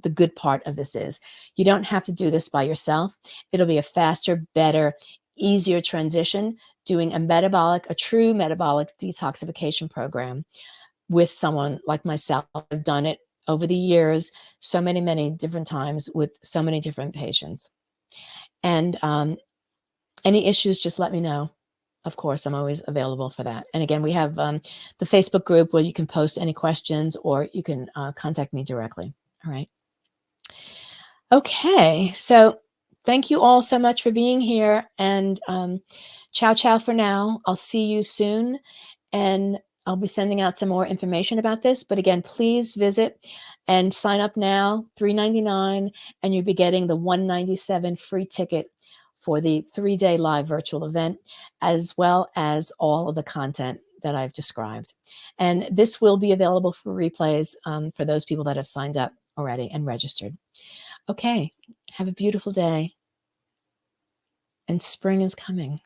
the good part of this is. You don't have to do this by yourself. It'll be a faster, better, easier transition doing a true metabolic detoxification program with someone like myself. I've done it over the years, so many, many different times with so many different patients. And any issues, just let me know. Of course, I'm always available for that. And again, we have the Facebook group where you can post any questions, or you can contact me directly. All right. Okay. So thank you all so much for being here. And ciao, ciao for now. I'll see you soon. And I'll be sending out some more information about this. But again, please visit and sign up now, $3.99, and you'll be getting the $197 free ticket for the 3-day live virtual event, as well as all of the content that I've described. And this will be available for replays for those people that have signed up already and registered. Okay, have a beautiful day. And spring is coming.